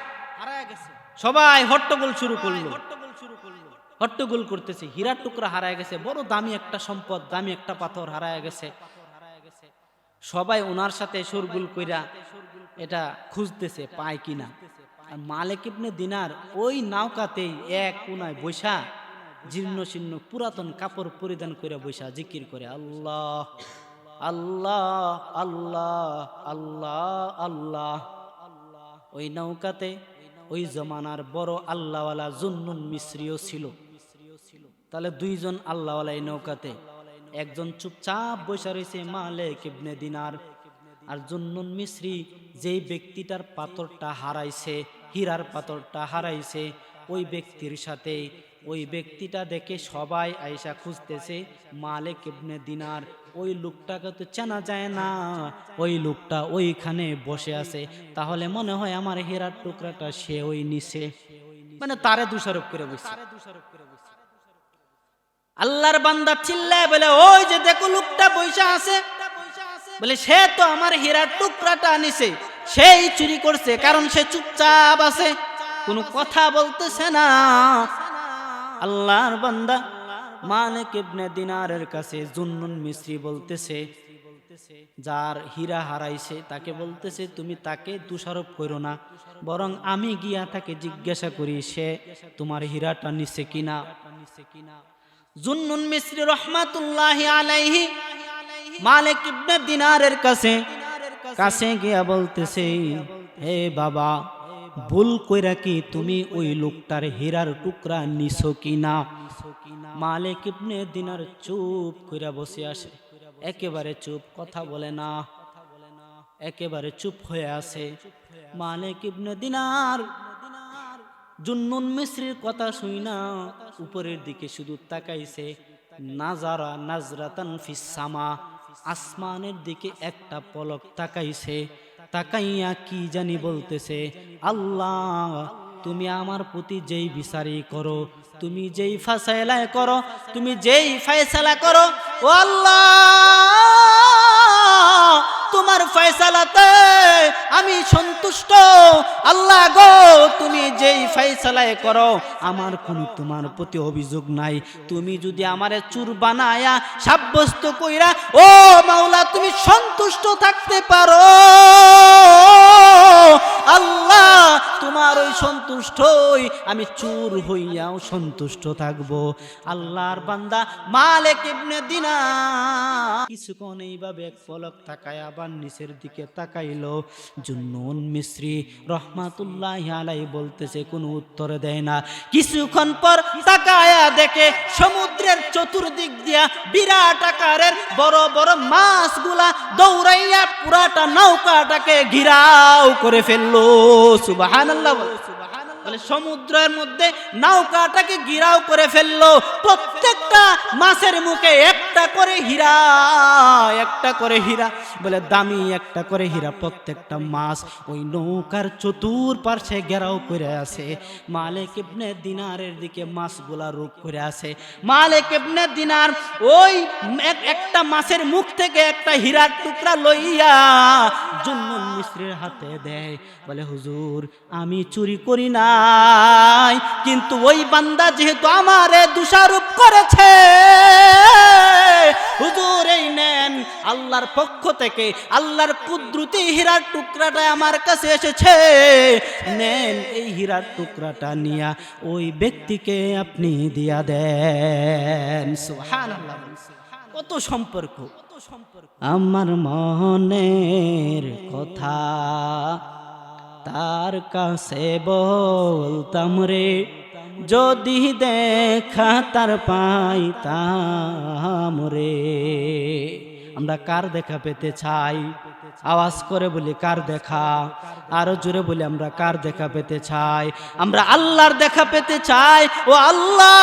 সবাই হট্টগোল শুরু করলো, হট্টগোল করতেছে, হীরার টুকরা হারায় গেছে, বড় দামি একটা সম্পদ, দামি একটা পাথর হারায় গেছে। সবাই ওনার সাথে শোরগোল কইরা এটা খুঁজতেছে, পায় কিনা। মালিক ইবনে দিনার ওই নৌকাতেই এক কোনায় বৈশা, জীর্ণ শীর্ণ পুরাতন কাপড় পরিধান করে বৈশা জিকির করে, আল্লাহ আল্লাহ আল্লাহ আল্লাহ আল্লাহ। ওই নৌকাতে ওই জমানার বড় আল্লাহওয়ালা জুন্নুন মিসরিও ছিল। তাহলে দুইজন আল্লাহওয়ালা এই নৌকাতে, একজন চুপচাপ বসে রয়েছে মালিক ইবনে দিনার, আর জুন্নুন মিসরি যেই ব্যক্তিটার পাথরটা হারাইছে, হীরার পাথরটা হারাইছে, ওই ব্যক্তির সাথে, ওই ব্যক্তিটা দেখে সবাই আয়েশা খুঁজতেছে মালিক ইবনে দিনার, ওই লোকটাকে তো চেনা যায় না, ওই লোকটা ওইখানে বসে আছে, তাহলে মনে হয় আমার হীরার টুকরাটা সে ওই নিচে, মানে তারে দোষারোপ করে বসে। আল্লাহর বান্দা চিল্লায় বলে, ওই যে দেখো লোকটা বৈশা আছে, বলে সে তো আমার হীরার টুকরাটা আনিছে, সেই চুরি করছে, কারণ সে চুপচাপ আছে, কোনো কথা বলতেছে না। আল্লাহর বান্দা মালিক ইবনে দিনারের কাছে জুন্নুন মিসরি বলতেছে, যার হীরা হারাইছে তাকে বলতেছে, তুমি তাকে দোষারোপ করো না, বরং আমি গিয়া তাকে জিজ্ঞাসা করি সে তোমার হীরাটা নিছে কিনা। জুন্নুন মিসরি রহমাতুল্লাহি আলাইহি মালিক ইবনে দিনারের কাছে গিয়া বলতেছে, হে বাবা, ভুল কইরা কি তুমি ওই লোকটার হীরার টুকরা নিছো কিনা? মালিক ইবনে দিনার চুপ কইরা বসে আসে, একেবারে চুপ, কথা বলে না, একেবারে চুপ হয়ে আছে। মালিক ইবনে দিনার জুন্নুন মিসরির কথা শুই না উপরের দিকে শুধু তাকাইছে, নাজারা নাজরাতান ফিস সামা, আসমানের দিকে একটা পলক তাকাইছে, তাকাইয়া কি জানি বলতেছে, আল্লাহ তুমি আমার প্রতি যেই বিচারই করো, তুমি যেই ফায়সালা করো, তুমি যেই ফায়সালা করো, ও আল্লাহ তোমার ফয়সালাতে আমি সন্তুষ্ট। আল্লাহ গো, তুমি যেই ফয়সালায় করো আমার কোনো তোমার প্রতি অভিযোগ নাই। তুমি যদি আমারে চুর বানায়া সাব্যস্ত কইরা, ও মাওলা তুমি সন্তুষ্ট থাকতে পারো, আল্লাহ তোমার ওই সন্তুষ্টই আমি চুর হইয়াও সন্তুষ্ট থাকবো। আল্লাহর বান্দা মালিক ইবনে দিনার কিছুক্ষণ এইভাবে এক পলক তাকায় আবার নিচের দিকে তাকাইলো। জুন্নুন মিসরি রহমাতুল্লাহি আলাইহি বলতেছে, কোনো উত্তর দেয় না। কিছুক্ষণ পর তাকায়া দেখে সমুদ্রের চতুর্দিক দিয়া বিরাট আকারের বড় বড় মাছগুলা দৌড়াইয়া পুরাটা নৌকাটাকে ঘিরাও করে ফেললো। সুবহানাল্লাহ বলে, সমুদ্রের মধ্যে নৌকাটাকে ঘিরাও করে ফেললো। প্রত্যেকটা মাছের মুখে একটা করে হীরা, একটা করে হীরা, বলে দামি একটা করে হীরা। প্রত্যেকটা মাছ ওই নৌকার চতুর্পার্শ্বে ঘেরাও করে আছে। মালিক ইবনে দিনারের দিকে মাছগুলা রূপ করে আছে। মালিক ইবনে দিনার ওই একটা মাছের মুখ থেকে একটা হীরার টুকরা লইয়া জুন্নুন মিসরির হাতে দেয়, বলে হুজুর আমি চুরি করি নাই, কিন্তু ওই বান্দা যেহেতু আমারে দোষারোপ করেছে, হুজুর এই নেন, আল্লাহর পক্ষ থেকে আল্লাহর কুদরতি হীরার টুকরাটা আমার কাছে এসেছে, নেন এই হীরার টুকরাটা নিয়া ওই ব্যক্তিকে আপনি দিয়া দেন। সুবহানাল্লাহ, কত সম্পর্ক। আমার মনের কথা তার কাছে বলতাম রে, যদি দেখা তার পাইতাম রে। আমরা কার দেখা পেতে চাই? আওয়াজ করে বলি কার দেখা, আরো জোরে বলি আমরা কার দেখা পেতে চাই? আমরা আল্লাহর দেখা পেতে চাই। ও আল্লাহ,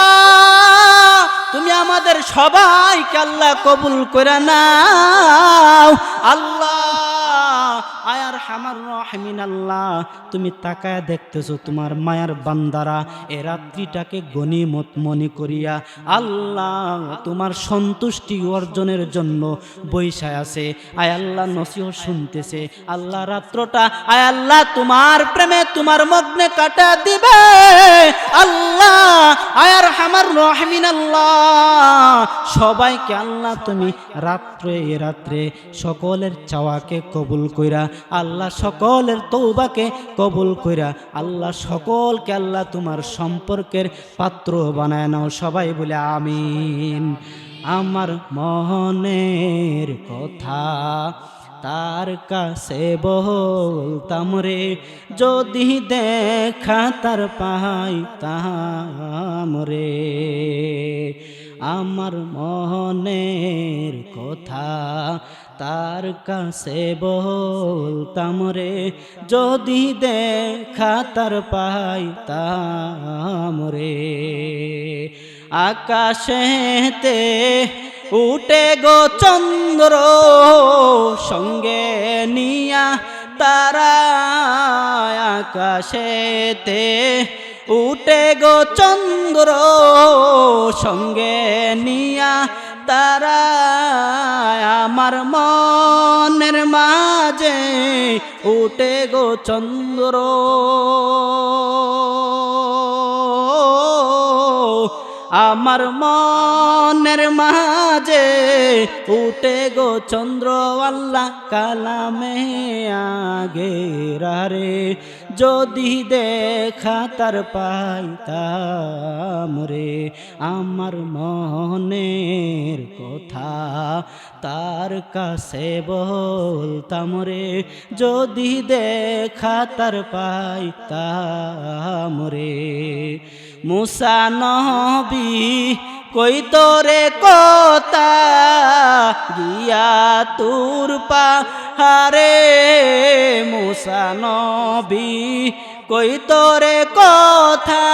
তুমি আমাদের সবাইকে আল্লাহ কবুল করে নাও। আল্লাহ আয়ার হামার রহমিন, আল্লাহ তুমি তাকায় দেখতেছো তোমার মায়ার বান্দারা এ রাত্রিটাকে গনিমত মনে করিয়া আল্লাহ তোমার সন্তুষ্টি অর্জনের জন্য বৈশায় আছে। আয় আল্লাহ নসিহত শুনতেছে, আল্লাহ রাত্রটা আয় আল্লাহ তোমার প্রেমে তোমার মগ্নে কাটা দিবে। আল্লাহ আয়ার হামার রহমিন, আল্লাহ সবাইকে আল্লাহ তুমি রাত্রে সকলের চাওয়াকে কবুল কইরা, আল্লাহ সকলের তওবাকে কবুল কইরা, আল্লাহ সকলকে আল্লাহ তোমার সম্পর্কের পাত্র বানায় নাও। সবাই বলে আমিন। আমার মনের কথা তার কাছে বলতাম রে, যদি দেখা তার পাইতাম রে। আমার মনের কথা তার কাছে বলতাম রে, যদি দেখা তার পাইতাম রে। আকাশেতে উঠে গো চন্দ্র, সঙ্গে নিয়া তারা, আকাশেতে উঠে গো চন্দ্র সঙ্গে নিয়া তারা আমার মনের মাঝে উঠে গো চন্দ্র আমার মনের মাঝে উঠে গো চন্দ্র আল্লাহ কালামে আগেরারে যদি দেখা তার পাইতাম রে আমার মনের কথা তার কাছে বলতাম রে যদি দেখা তার পাইতাম রে মুসা নবী কই তোরে কথা গিয়া তুর পাহাড়ে মুসা নবী কই তোরে কথা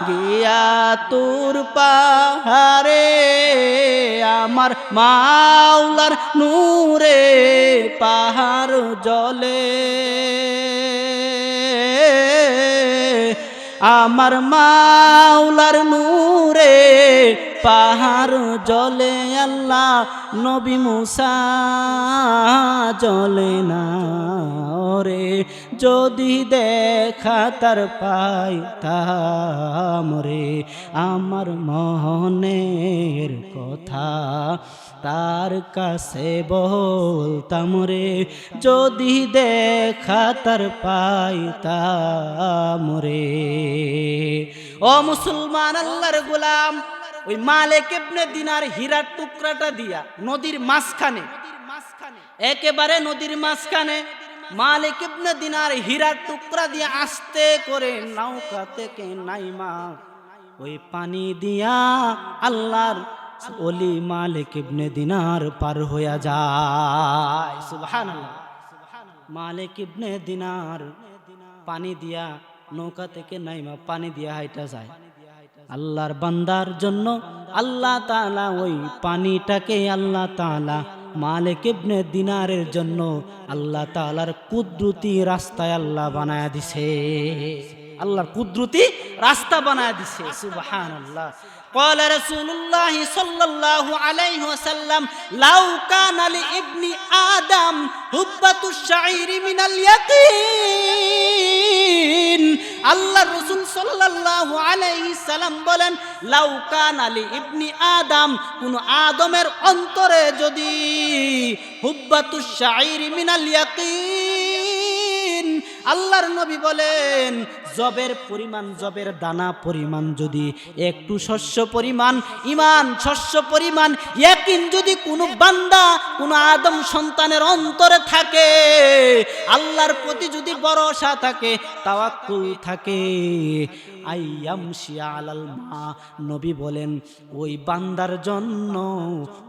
গিয়া তুর পাহাড়ে আমার মাওলার নূরে পাহাড় জ্বলে আমার মাওলার নূরে পাহাড় জ্বলে আল্লাহ নবী মুসা জ্বলে না রে যদি দেখা তার পাইতাম রে আমার মনের কথা তার কাছে বলতাম রে যদি দেখা তার পাইতাম রে ও মুসলমান আল্লাহর গোলাম ওই মালিক ইবনে দিনার হীরার টুকরাটা দিয়া নদীর মাঝখানে একেবারে নদীর মাঝখানে মালিক ইবনে দিনার হীরার টুকরা দিয়ে আস্তে করে নৌকা থেকে নাইমা ওই পানি দিয়া আল্লাহর ওলি মালিক ইবনে দিনার পার হইয়া যায় সুবহানাল্লাহ মালিক ইবনে দিনার পানি দিয়া নৌকা থেকে নাইমা পানি দিয়া হাইটা যায় আল্লাহর বান্দার জন্য আল্লাহ তাআলা ওই পানিটাকে আল্লাহ তাআলা মালিক ইবনে দিনারের জন্য আল্লাহ তাআলার কুদরতি রাস্তায় আল্লাহ বানায়া দিছে আল্লাহর কুদরতি রাস্তা বানায়া দিছে সুবহানাল্লাহ قال رسول الله صلى الله عليه وسلم لو كان لابن آدم حبة الشعير من اليقين আল্লাহ রাসূল সাল্লাল্লাহু আলাইহি সাল্লাম বলেন লাউ কানা লি ইবনি আদম কোন আদমের অন্তরে যদি হুব্বাতুশ শাইরি মিনাল ইয়াকিন আল্লাহর নবী বলেন জবের পরিমাণ জবের দানা পরিমাণ যদি একটু শস্য পরিমাণ ঈমান শস্য পরিমাণ ইয়াকিন যদি কোনো বান্দা কোন আদম সন্তানের অন্তরে থাকে আল্লাহর প্রতি যদি ভরসা থাকে তাওয়াক্কুল থাকে আইয়ামশি আলাল মা নবী বলেন ওই বান্দার জন্য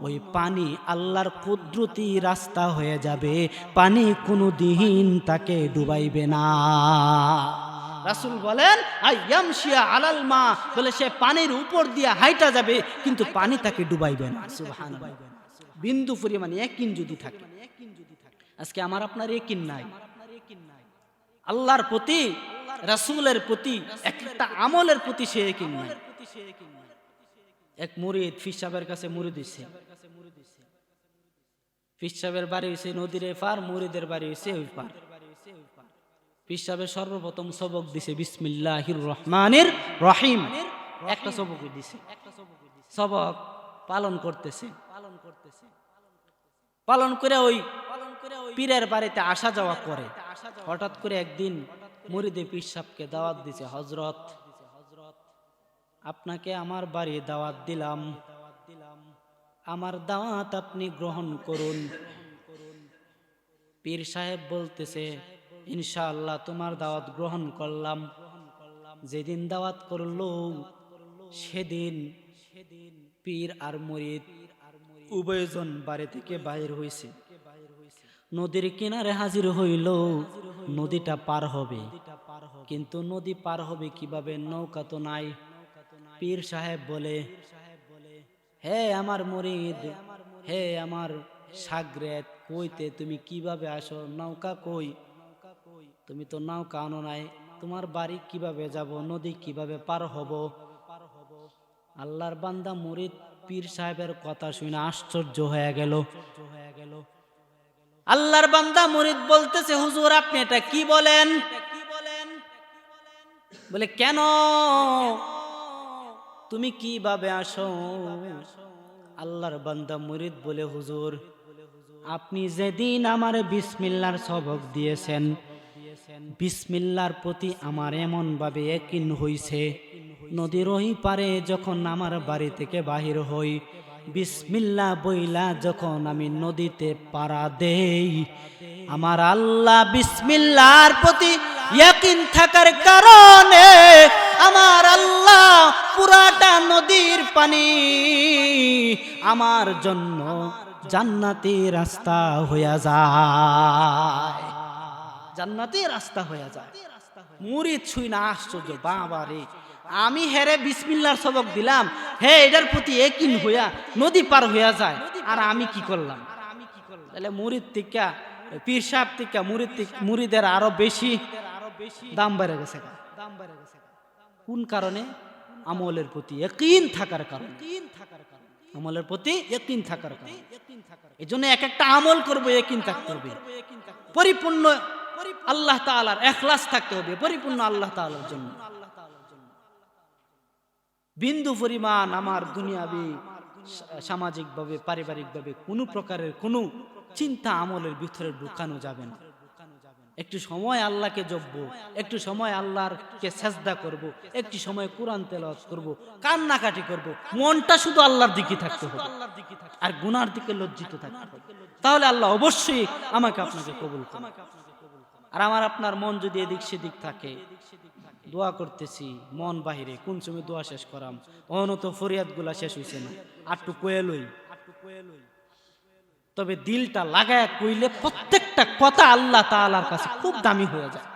ওই পানি আল্লাহর কুদরতি রাস্তা হয়ে যাবে পানি কোনোদিন তাকে ডুবাইবে না রাসূল বলেন আইয়ামশি আলাল মা বলে সে পানির উপর দিয়ে হাইটা যাবে কিন্তু পানি তাকে ডুবাইবে না সুবহানাল্লাহ বিন্দু পরিমাণ ইয়াকিন যদি থাকে আজকে আমার আপনার ইয়াকিন নাই আল্লাহর প্রতি রাসূলের প্রতি একটা আমলের প্রতি সে ইয়াকিন নাই এক মুরিদ ফির সাহেবের কাছে মুরিদ হইছে ফির সাহেবের বাড়ি হইছে নদীর পার মুরিদের বাড়ি হইছে ওই পার পীর সাহেবের সর্বপ্রথম সবক দিছে বিসমিল্লাহির রহমানির রহিম একটা সবক দিছে সবক পালন করতেছে পালন করে ওই পীরের বাড়িতে আসা যাওয়া করে হঠাৎ করে একদিন মুরিদে পীর সাহেবকে দাওয়াত দিছে হযরত আপনাকে আমার বাড়ি দাওয়াত দিলাম আমার দাওয়াত আপনি গ্রহণ করুন পীর সাহেব বলতেছে ইনশাআল্লাহ তোমার দাওয়াত গ্রহণ করলাম যেদিন দাওয়াত করলো সেদিন পীর আর মুরিদ উভয়জন বাড়ি থেকে বাইর হইছে নদীর কিনারে হাজির হইল নদীটা পার হবে কিন্তু নদী পার হবে কিভাবে নৌকা তো নাই পীর সাহেব বলে হে আমার মুরিদ হে আমার শাগরেদ কইতে তুমি কিভাবে আসো নৌকা কই তুমি তো নৌকা আনো নাই তোমার বাড়ি কিভাবে যাব, নদী কিভাবে পার হব। আল্লাহর বান্দা মুরিদ পীর সাহেবের কথা শুনে আশ্চর্য হয়ে গেল। আল্লাহর বান্দা মুরিদ বলতেছে, হুজুর আপনি এটা কি বলেন? বলে কেন, তুমি কিভাবে আসো? আল্লাহর বান্দা মুরিদ বলে, হুজুর আপনি যেদিন আমার বিসমিল্লাহর সবক দিয়েছেন, বিসমিল্লাহর প্রতি আমার এমন ভাবে ইয়াকিন হইছে, নদীর ওই পারে যখন আমার বাড়ি থেকে বাহির হই, বিসমিল্লাহ বইলা যখন আমি নদীতে পাড়া দেই, আমার আল্লাহ বিসমিল্লাহর প্রতি ইয়াকিন থাকার কারণে আমার আল্লাহ পুরাটা নদীর পানি আমার জন্য জান্নাতি রাস্তা হইয়া যায়, জান্নাতি রাস্তা হইয়া যায়। মুরিদ শুই না আশ্চর্য, বাবা রে, আমি হেরে বিসমিল্লাহর সবক দিলাম, হে এটার প্রতি ইয়াকিন হইয়া নদী পার হইয়া যায়, আর আমি কি করলাম? তাহলে মুরিদ থেকে পীর সাহেব থেকে মুরিদের আরো বেশি দাম বেড়ে গেছে। কোন কারণে? আমলের প্রতি ইয়াকিন থাকার কারণে, আমলের প্রতি ইয়াকিন থাকার কারণে। এজন্য এক একটা আমল করবো ইয়াকিন থাকতে হবে, পরিপূর্ণ আল্লাহ তাআলার ইখলাস থাকতে হবে, পরিপূর্ণ আল্লাহ তাআলার জন্য। বিন্দু পরিমাণ আমার দুনিয়াবি সামাজিক ভাবে পারিবারিক ভাবে কোনো প্রকারের কোনো চিন্তা আমলের ভিতরে ঢুকানো যাবে না। একটু সময় আল্লাহকে জপবো, একটু সময় আল্লাহরকে সেজদা করব, একটু সময় কোরআন তেলাওয়াত করব, কান্নাকাটি করব, মনটা শুধু আল্লাহর দিকে থাকতে হবে আর গুনার দিকে লজ্জিত থাকতে হবে। তাহলে আল্লাহ অবশ্যই আমাকে আপনাকে কবুল করবে। আর আমার আপনার মন যদি এদিক সেদিক থাকে, দোয়া করতেছি মন বাহিরে, কোন সময় দোয়া শেষ করাম, অনত ফরিয়াদ গুলা শেষ হইছে না, আটটু কয়েলই। তবে দিলটা লাগায় কইলে প্রত্যেকটা কথা আল্লাহ তাআলার কাছে খুব দামি হয়ে যায়,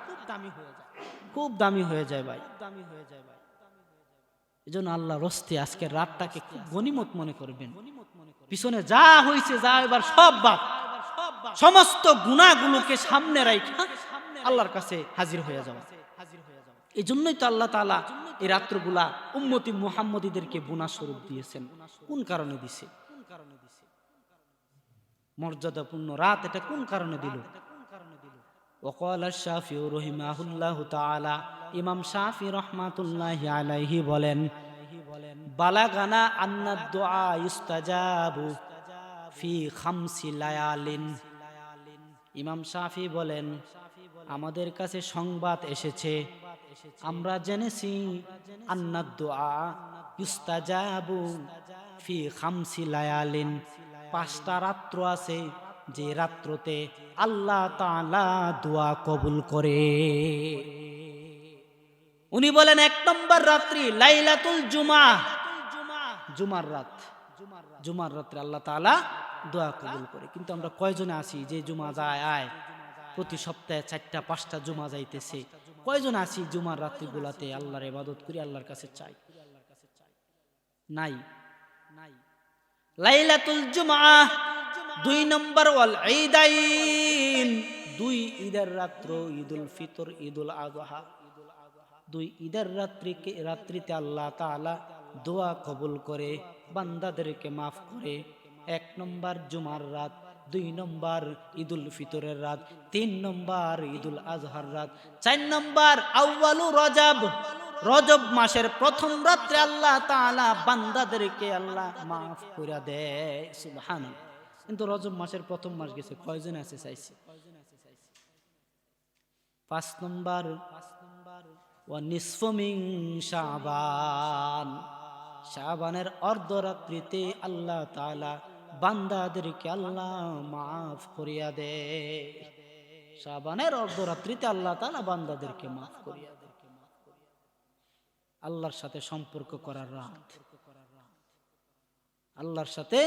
খুব দামি হয়ে যায় ভাই। এজন্য আল্লাহ রস্তে আজকের রাতটাকে খুব গনিমত মনে করবেন। পিছনে যা হয়েছে, যা এবার সব বাদ, সমস্ত গুনাহগুলোকে সামনে রাখা আল্লাহর কাছে হাজির হয়ে যাওয়া। এই জন্যই তো আল্লাহ তাআলা এই রাত্রগুলা উম্মতি মুহাম্মদীদেরকে বোনাস স্বরূপ দিয়েছেন। কোন কারণে দিছে? মর্যাদাপূর্ণ রাত এটা কোন কারণে দিল? ওয়াকাল আশ-শাফিঈ রাহিমাহুল্লাহু তাআলা, ইমাম শাফিঈ রাহমাতুল্লাহি আলাইহি বলেন, বালাগানা আন্না দুআ ইস্তাজাবু ফি খামসি লায়ালিন। ইমাম শাফিঈ বলেন, আমাদের কাছে সংবাদ এসেছে, আমরা জেনেছি, আন্না দুআ ইস্তাজাবু ফি খামসি লায়ালিন, 5টা রাত্র আছে যে রাত্রতে আল্লাহ তাআলা দোয়া কবুল করে। উনি বলেন 1 নম্বর রাত্রি লাইলাতুল জুমা, জুমার রাত, জুমার রাত্রে আল্লাহ তাআলা দোয়া কবুল করে। কিন্তু আমরা কয়জনে আছি যে জুমা যায় আয়, প্রতি সপ্তাহে 4টা 5টা জুমা যাইতেছে, কয়জন আছি জুমার রাত্রিগুলাতে আল্লাহর ইবাদত করি, আল্লাহর কাছে চাই? নাই। লাইলাতুল জুমআ 2 নম্বর, ওয়াল ঈদাইন, 2 ঈদের রাত্র, ঈদুল ফিতর, ঈদুল আযহা, 2 ঈদের রাত্রিতে আল্লাহ তাআলা দোয়া কবুল করে, বান্দাদেরকে maaf করে। 1 নম্বর জুমার রাত, 2 নম্বর ঈদুল ফিতরের রাত, 3 নম্বর ঈদুল আযহার রাত, 4 নম্বর আউয়ালু রজব, রজব মাসের প্রথম রাত্রে আল্লাহ তাআলা বান্দাদেরকে আল্লাহ maaf করে দেয়। সুবহানাল্লাহ। কিন্তু রজব মাসের প্রথম মাস গেছে, কয়জন আছে চাইছে? 5 নম্বর ওয়া নিসফু মিন শাবান, শাবানের অর্ধরাত্রিতে আল্লাহ তাআলা বান্দাদেরকে আল্লাহ maaf করিয়া দেয়। শাবানের অর্ধরাত্রিতে আল্লাহ তাআলা বান্দাদেরকে maaf করিয়া দেয়। আল্লাহর সাথে সম্পর্ক করার রাত, আল্লাহর সাথে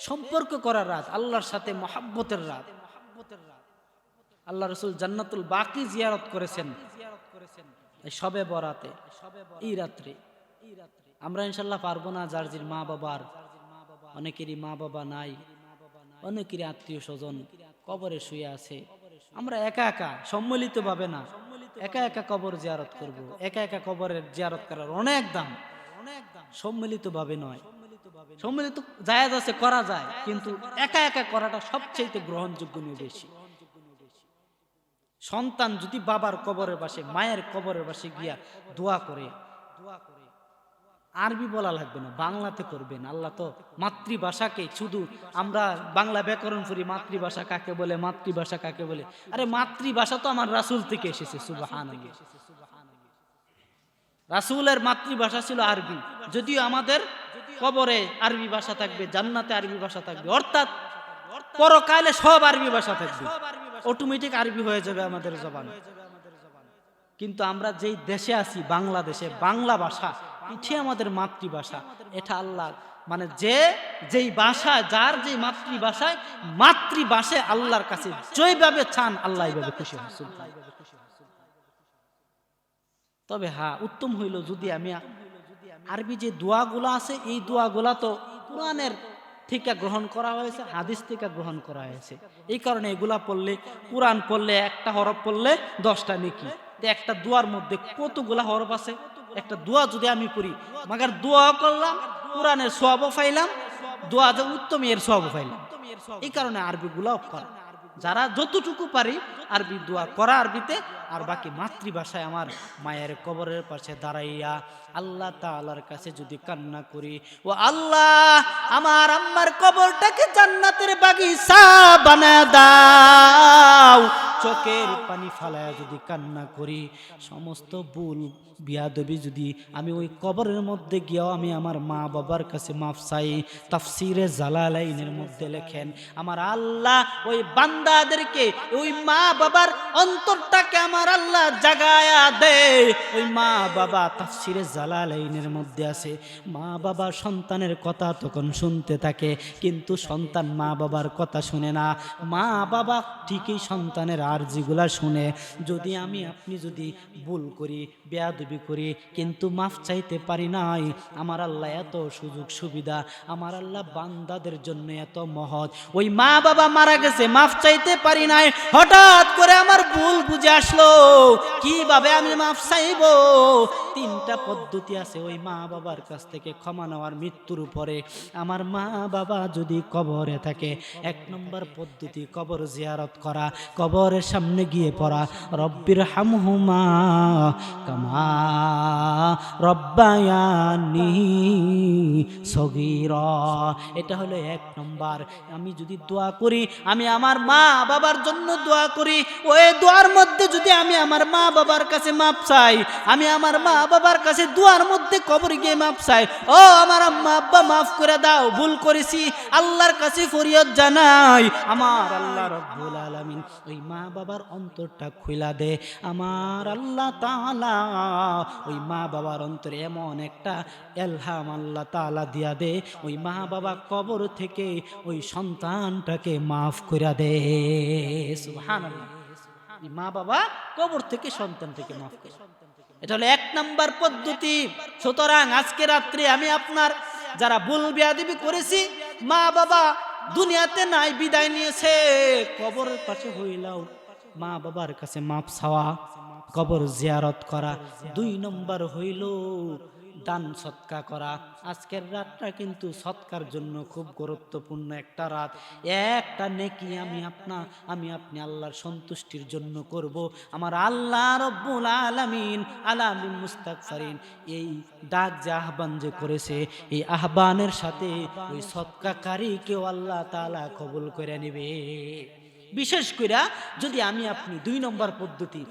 সম্পর্ক করার রাত, আল্লাহর সাথে মহব্বতের রাত। আল্লাহ রাসূল জান্নাতুল বাকি জিয়ারত করেছেন এই শবে বরাতে, এই রাত্রে। আমরা ইনশাআল্লাহ পারবো না, যার যার মা বাবার, অনেকেরই মা বাবা নাই, অনেকেরই আত্মীয় স্বজন কবরে শুয়ে আছে। আমরা একা একা সম্মিলিত ভাবে না, একা একা কবর জিয়ারত করব, একা একা কবরের জিয়ারত করার অনেক দাম, সম্মিলিত ভাবে নয়। সম্মিলিত জায়েজ আছে, করা যায়, কিন্তু একা একা করাটা সবচেয়ে গ্রহণযোগ্য নিয়ে বেশি। সন্তান যদি বাবার কবরের পাশে, মায়ের কবরের পাশে গিয়া দোয়া করে, আরবি বলা লাগবে না, বাংলাতে করবেন। আল্লাহ তো মাতৃভাষাকে, শুধু আমরা বাংলা ব্যাকরণ পড়ি, মাতৃভাষা কাকে বলে, মাতৃভাষা কাকে বলে। আরে মাতৃভাষা তো আমার রাসূল থেকে এসেছে, সুবহানাল্লাহ। রাসূলের মাতৃভাষা ছিল আরবি, যদিও আমাদের কবরে আরবি ভাষা থাকবে, জান্নাতে আরবি ভাষা থাকবে, অর্থাৎ পরকালে সব আরবি ভাষা থাকবে, অটোমেটিক আরবি হয়ে যাবে আমাদের জবান। কিন্তু আমরা যেই দেশে আছি, বাংলাদেশে, বাংলা ভাষা এটি আমাদের মাতৃভাষা। এটা আল্লাহ মানে যেই ভাষা, যার যেই মাতৃভাষায় আল্লাহর কাছে যেভাবে চান আল্লাহ এইভাবে খুশি হয়। তবে হ্যাঁ, উত্তম হইল যদি আমি আরবি যে দোয়াগুলো আছে, এই দোয়াগুলা তো কোরআনের থেকে গ্রহণ করা হয়েছে, হাদিস থেকে গ্রহণ করা হয়েছে। এই কারণে এগুলা পড়লে, কোরআন পড়লে একটা হরফ পড়লে 10টা নেকি। একটা দোয়ার মধ্যে কতগুলা হরফ আছে, একটা দোয়া যদি আমি পড়ি, মাগার দোয়া করলাম, কোরআনের সওয়াবও পাইলাম, দোয়া যে উত্তম এর সওয়াবও পাইলাম। এই কারণে আরবিগুলাও করা, যারা যতটুকু পারি আরবি দোয়া করা আরবিতে, আর বাকি মাতৃভাষায় আমার মায়ের কবরের পাশে দাঁড়াইয়া আল্লাহ তাআলার কাছে যদি কান্না করি, ও আল্লাহ আমার আম্মার কবরটাকে জান্নাতের বাগিচা বানায় দাও, চোখের পানি ফালায়া যদি কান্না করি, সমস্ত ভুল বিয়াদবি যদি আমি ওই কবরের মধ্যে গিয়েও আমি আমার মা বাবার কাছে মাফ চাই। তাফসিরে জালালাইনের মধ্যে লেখেন, আমার আল্লাহ ওই বান্দাদেরকে, ওই মা বাবার অন্তরটাকে আমার আল্লাহ জাগায়া দে। ওই মা বাবা, তাফসিরে জালালাইনের মধ্যে আছে, মা বাবা সন্তানের কথা তখন শুনতে থাকে, কিন্তু সন্তান মা বাবার কথা শুনে না। মা বাবা ঠিকই সন্তানের আরজিগুলা শুনে। যদি আমি আপনি যদি ভুল করি, বেয়াদবি করি, কিন্তু মাফ চাইতে পারি নাই, আমার আল্লাহ এত সুযোগ সুবিধা, আমার আল্লাহ বান্দাদের জন্য এত মহৎ। ওই মা বাবা মারা গেছে, মাফ চাইতে পারি নাই, হঠাৎ করে আমার ভুল বুঝে আসলো, কিভাবে আমি মাফ চাইব? 3টা পদ্ধতি আছে ওই মা বাবার কাছ থেকে ক্ষমা নেওয়ার মৃত্যুর উপরে। আমার মা বাবা যদি কবরে থাকে, 1 নম্বর পদ্ধতি কবর জিয়ারত করা, কবরের সামনে গিয়ে পড়া, রব্বির হামহুমা কামা রব্বায়ানি সগীরা। এটা হলো 1 নম্বর। আমি যদি দোয়া করি, আমি আমার মা বাবার জন্য দোয়া করি, ওই দোয়ার মধ্যে যদি আমি আমার মা বাবার কাছে মাপ চাই, আমি আমার মা বাবার কাছে দোয়ার মধ্যে কবরে গিয়ে মাপ চাই, ও আমার আম্মা আব্বা মাফ করে দাও, ভুল করেছি, আল্লাহর কাছে ফরিয়াদ জানাই, আমার আল্লাহ রব্বুল আলামিন ওই মা বাবার অন্তরটা খুইলা দে। আমার আল্লাহ তাআলা ওই মা বাবার অন্তরে এমন একটা ইলহাম আল্লাহ তাআলা দিয়া দে, ওই মা বাবা কবর থেকে ওই সন্তানটাকে মাফ করে দে। সুবহানাল্লাহ। মা বাবা কবর থেকে সন্তানটাকে মাফ করে, এটা হলো 1 নম্বর পদ্ধতি। সুতরাং আজকে রাত্রে আমি আপনার যারা ভুল বেয়াদবি করেছি, মা বাবা দুনিয়াতে নাই, বিদায় নিয়েছে, কবরের পাশে হইলাও মা বাবার কাছে মাপ চাওয়া, কবর জিয়ারত করা। 2 নম্বর হইল দান সৎকা করা। আজকের রাতটা কিন্তু সৎকার জন্য খুব গুরুত্বপূর্ণ একটা রাত। একটা নেকি আমি আপনি আল্লাহর সন্তুষ্টির জন্য করব। আমার আল্লাহ রব্বুল আলামিন আলামিন মুস্তাগফিরিন এই ডাক যে আহ্বান যে করেছে, এই আহ্বানের সাথে ওই সৎকাকারীকেও আল্লাহ তাআলা কবুল করে নেবে। বিশেষ করে যদি আমি আপনি 2 নম্বর পদ্ধতি,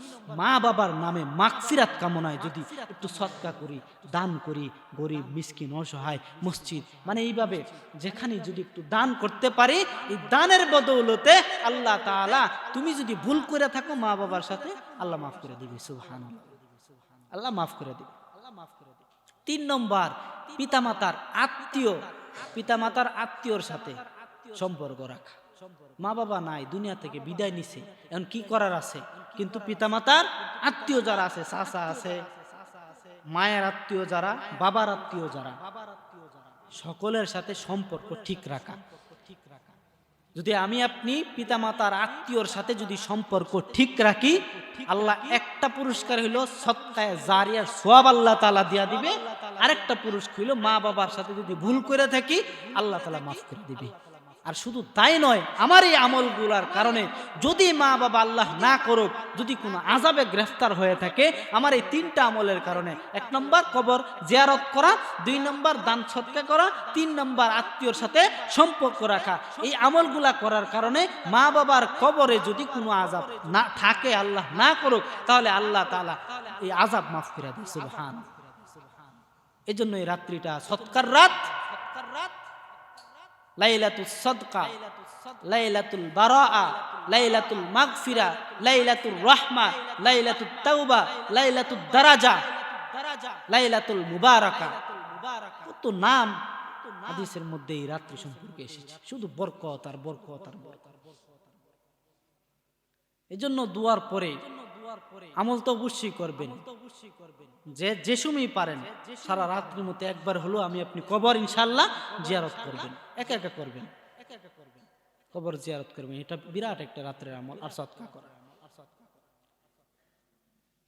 মা বাবার নামে মাগফিরাত কামনায় যদি একটু সদকা করি, দান করি, গরিব মিসকিন অসহায় মসজিদ, মানে এইভাবে যেখানে যদি একটু দান করতে পারি, এই দানের বদৌলতে আল্লাহ তাআলা, তুমি যদি ভুল করে থাকো মা বাবার সাথে, আল্লাহ মাফ করে দিবে। সুবহানাল্লাহ, আল্লাহ মাফ করে দিবে। 3 নম্বর পিতামাতার আত্মীয়র সাথে সম্পর্ক রাখা। মা বাবা নাই, দুনিয়া থেকে বিদায় নিছে, এখন কি করার আছে, কিন্তু পিতামাতার আত্মীয় যারা আছে, চাচা আছে, মায়ের আত্মীয় যারা, বাবার আত্মীয় যারা, সকলের সাথে সম্পর্ক ঠিক রাখা। যদি আমি আপনি পিতামাতার আত্মীয়র সাথে যদি সম্পর্ক ঠিক রাখি, আল্লাহ একটা পুরস্কার হইলো সদকায়ে জারিয়ার সওয়াব আল্লাহ তাআলা দিয়া দিবে, আরেকটা পুরস্কার হইলো মা বাবার সাথে যদি ভুল করে থাকি আল্লাহ তাআলা মাফ করে দিবে। আর শুধু তাই নয়, আমার এই আমলগুলার কারণে যদি মা বাবা আল্লাহ না করুক যদি কোনো আযাবে গ্রেফতার হয়ে থাকে, আমার এই 3টা আমলের কারণে, 1 নম্বর কবর জিয়ারত করা, 2 নম্বর দান সদকা করা, 3 নম্বর আত্মীয়র সাথে সম্পর্ক রাখা, এই আমলগুলা করার কারণে মা বাবার কবরে যদি কোনো আযাব না থাকে, আল্লাহ না করুক, তাহলে আল্লাহ তাআলা এই আযাব মাফ করে দেয়। সুবহানাল্লাহ। এজন্য এই রাত্রিটা সদকার রাত, লাইলাতুস সাদকা, লাইলাতুল বারাআ, লাইলাতুল মাগফিরা, লাইলাতুর রাহমা, লাইলাতুত তাওবা, লাইলাতুদ দারাজা, লাইলাতুল মুবারাকা, কত নাম হাদিসের মধ্যে এই রাত্রি সম্পর্কে এসেছে। শুধু বরকত আর বরকত আর বরকত। এজন্য দুয়ার পরে আমল তো অবশ্যই করবেন, যে সময় পারেন সারা রাত্রির মধ্যে একবার হলো আমি আপনি কবর ইনশাআল্লাহ জিয়ারত করবেন, একা একা করবেন, কবর জিয়ারত করবেন। এটা বিরাট একটা রাত্রের আমল। আর সদকা করা।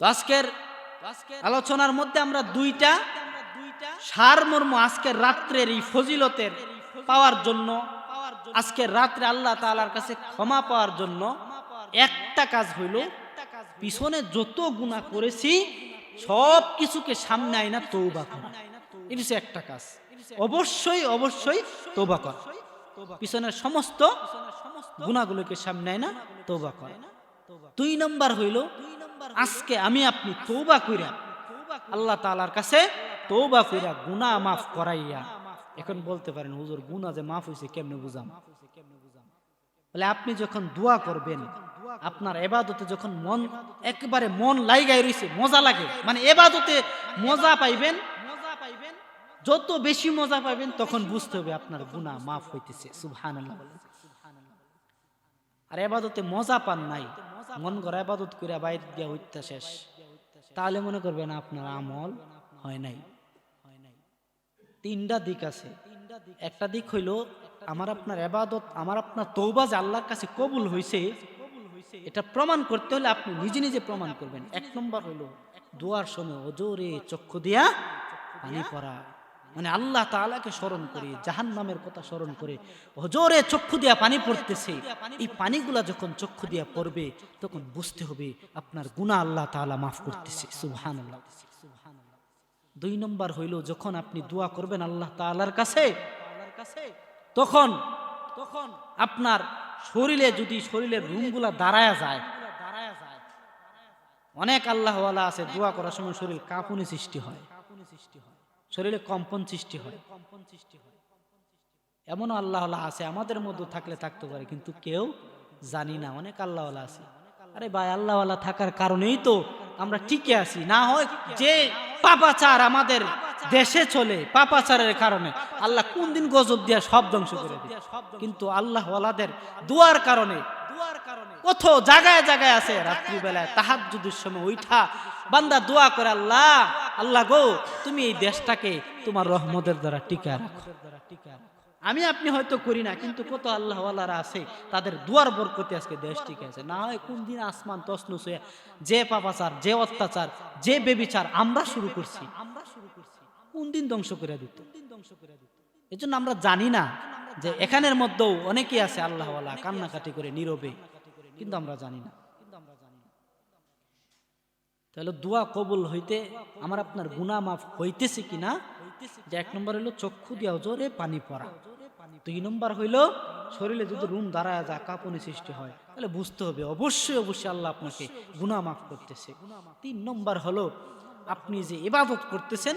তো আজকের আলোচনার মধ্যে আমরা 2টা সারমর্ম আজকের রাত্রের এই ফজিলতের পাওয়ার জন্য, আজকের রাত্রে আল্লাহ তাআলার কাছে ক্ষমা পাওয়ার জন্য একটা কাজ হইল, পিছনে যত গুনাহ করেছি সব কিছুকে সামনে আইনা তওবা করা। এটা হচ্ছে একটা কাজ। অবশ্যই অবশ্যই তওবা করা, পিছনের সমস্ত গুনাহগুলোকে সামনে আইনা তওবা করা। 2 নম্বর হইল আজকে আমি আপনি তওবা কইরা আল্লাহ তাআলার কাছে তওবা কইরা গুনাহ মাফ করাইয়া। এখন বলতে পারেন হুজুর গুনাহ যে মাফ হইছে কেমনে বুঝাম? বলে আপনি যখন দোয়া করবেন, আপনার ইবাদতে যখন মন একেবারে মন লাগাই রইছে, মজা লাগে, মানে ইবাদতে মজা পাইবেন, যত বেশি মজা পাইবেন তখন বুঝতে হবে আপনার গুনাহ মাফ হইতেছে। সুবহানাল্লাহ। আর ইবাদতে মজা পান নাই, মন গড়া ইবাদত কইরা বাইরে দিয়া হইতা শেষ, তাহলে মনে করবেন আপনার আমল হয় নাই। 3টা দিক আছে। একটা দিক হইল আমার আপনার ইবাদত, আমার আপনার তওবা যে আল্লাহর কাছে কবুল হইছে, এটা প্রমাণ করতে হলে আপনি নিজে নিজে প্রমাণ করবেন। 1 নম্বর হইল দোয়ার সময় ওজোরে চক্ষু দিয়া পানি পড়া, মানে আল্লাহ তাআলাকে স্মরণ করে, জাহান্নামের কথা স্মরণ করে ওজোরে চক্ষু দিয়া পানি পড়তেছে। এই পানিগুলা যখন চক্ষু দিয়া পড়বে তখন বুঝতে হবে আপনার গুনাহ আল্লাহ তাআলা মাফ করতেছে। সুবহানাল্লাহ। 2 নম্বর হইল যখন আপনি দোয়া করবেন আল্লাহ তাআলার কাছে, তখন আপনার শরীরে যদি শরীরের রুমগুলা দাঁড়ায়া যায়, অনেক আল্লাহওয়ালা আছে দোয়া করার সময় শরীর কাঁপুনি সৃষ্টি হয়, শরীরে কম্পন সৃষ্টি হয়। এমনও আল্লাহওয়ালা আছে, আমাদের মধ্যে থাকলে থাকতে পারে কিন্তু কেউ জানি না। অনেক আল্লাহওয়ালা আছে। আরে ভাই, আল্লাহওয়ালা থাকার কারণেই তো আমরা টিকে আছি। না হয় যে পাপাচার আমাদের দেশে চলে, পাপাচারের কারণে আল্লাহ কোন দিন গজব দিয়া সব ধ্বংস করে দেয়। কিন্তু আল্লাহওয়ালাদের দোয়ার কারণে কত জায়গায় জায়গায় আছে রাত্রিবেলায় তাহাজ্জুদের সময় উঠা বান্দা দোয়া করে, আল্লাহ আল্লাহ গো তুমি এই দেশটাকে তোমার রহমতের দ্বারা টিকা রাখো। আমি আপনি হয়তো করি না, কিন্তু কত আল্লাহওয়ালারা আছে তাদের দুয়ার বরকতে আজকে দেশ টিকে আছে। না হয় কোন দিন আসমান তছনছ হয়ে যে পাপাচার, যে অত্যাচার, যে বেবিচার আমরা শুরু করছি, কোন দিন ধ্বংস করে দিত। এই জন্য আমরা জানি না যে এখানের মধ্যেও অনেকেই আছে আল্লাহওয়ালা, কান্নাকাটি করে নীরবে, কিন্তু আমরা জানি না। তাহলে দোয়া কবুল হইতে আমার আপনার গুনাহ মাফ হইতেছে কিনা, যে 1 নম্বর হইল চক্ষু দিয়া জোরে পানি পড়া। 2 নম্বর হইল শরীরে যদি রুম দাঁড়ায় যায়, কাঁপুনি সৃষ্টি হয়, তাহলে বুঝতে হবে অবশ্যই অবশ্যই আল্লাহ আপনাকে গুনাহ মাফ করতেছে। 3 নম্বর হলো আপনি যে ইবাদত করতেছেন,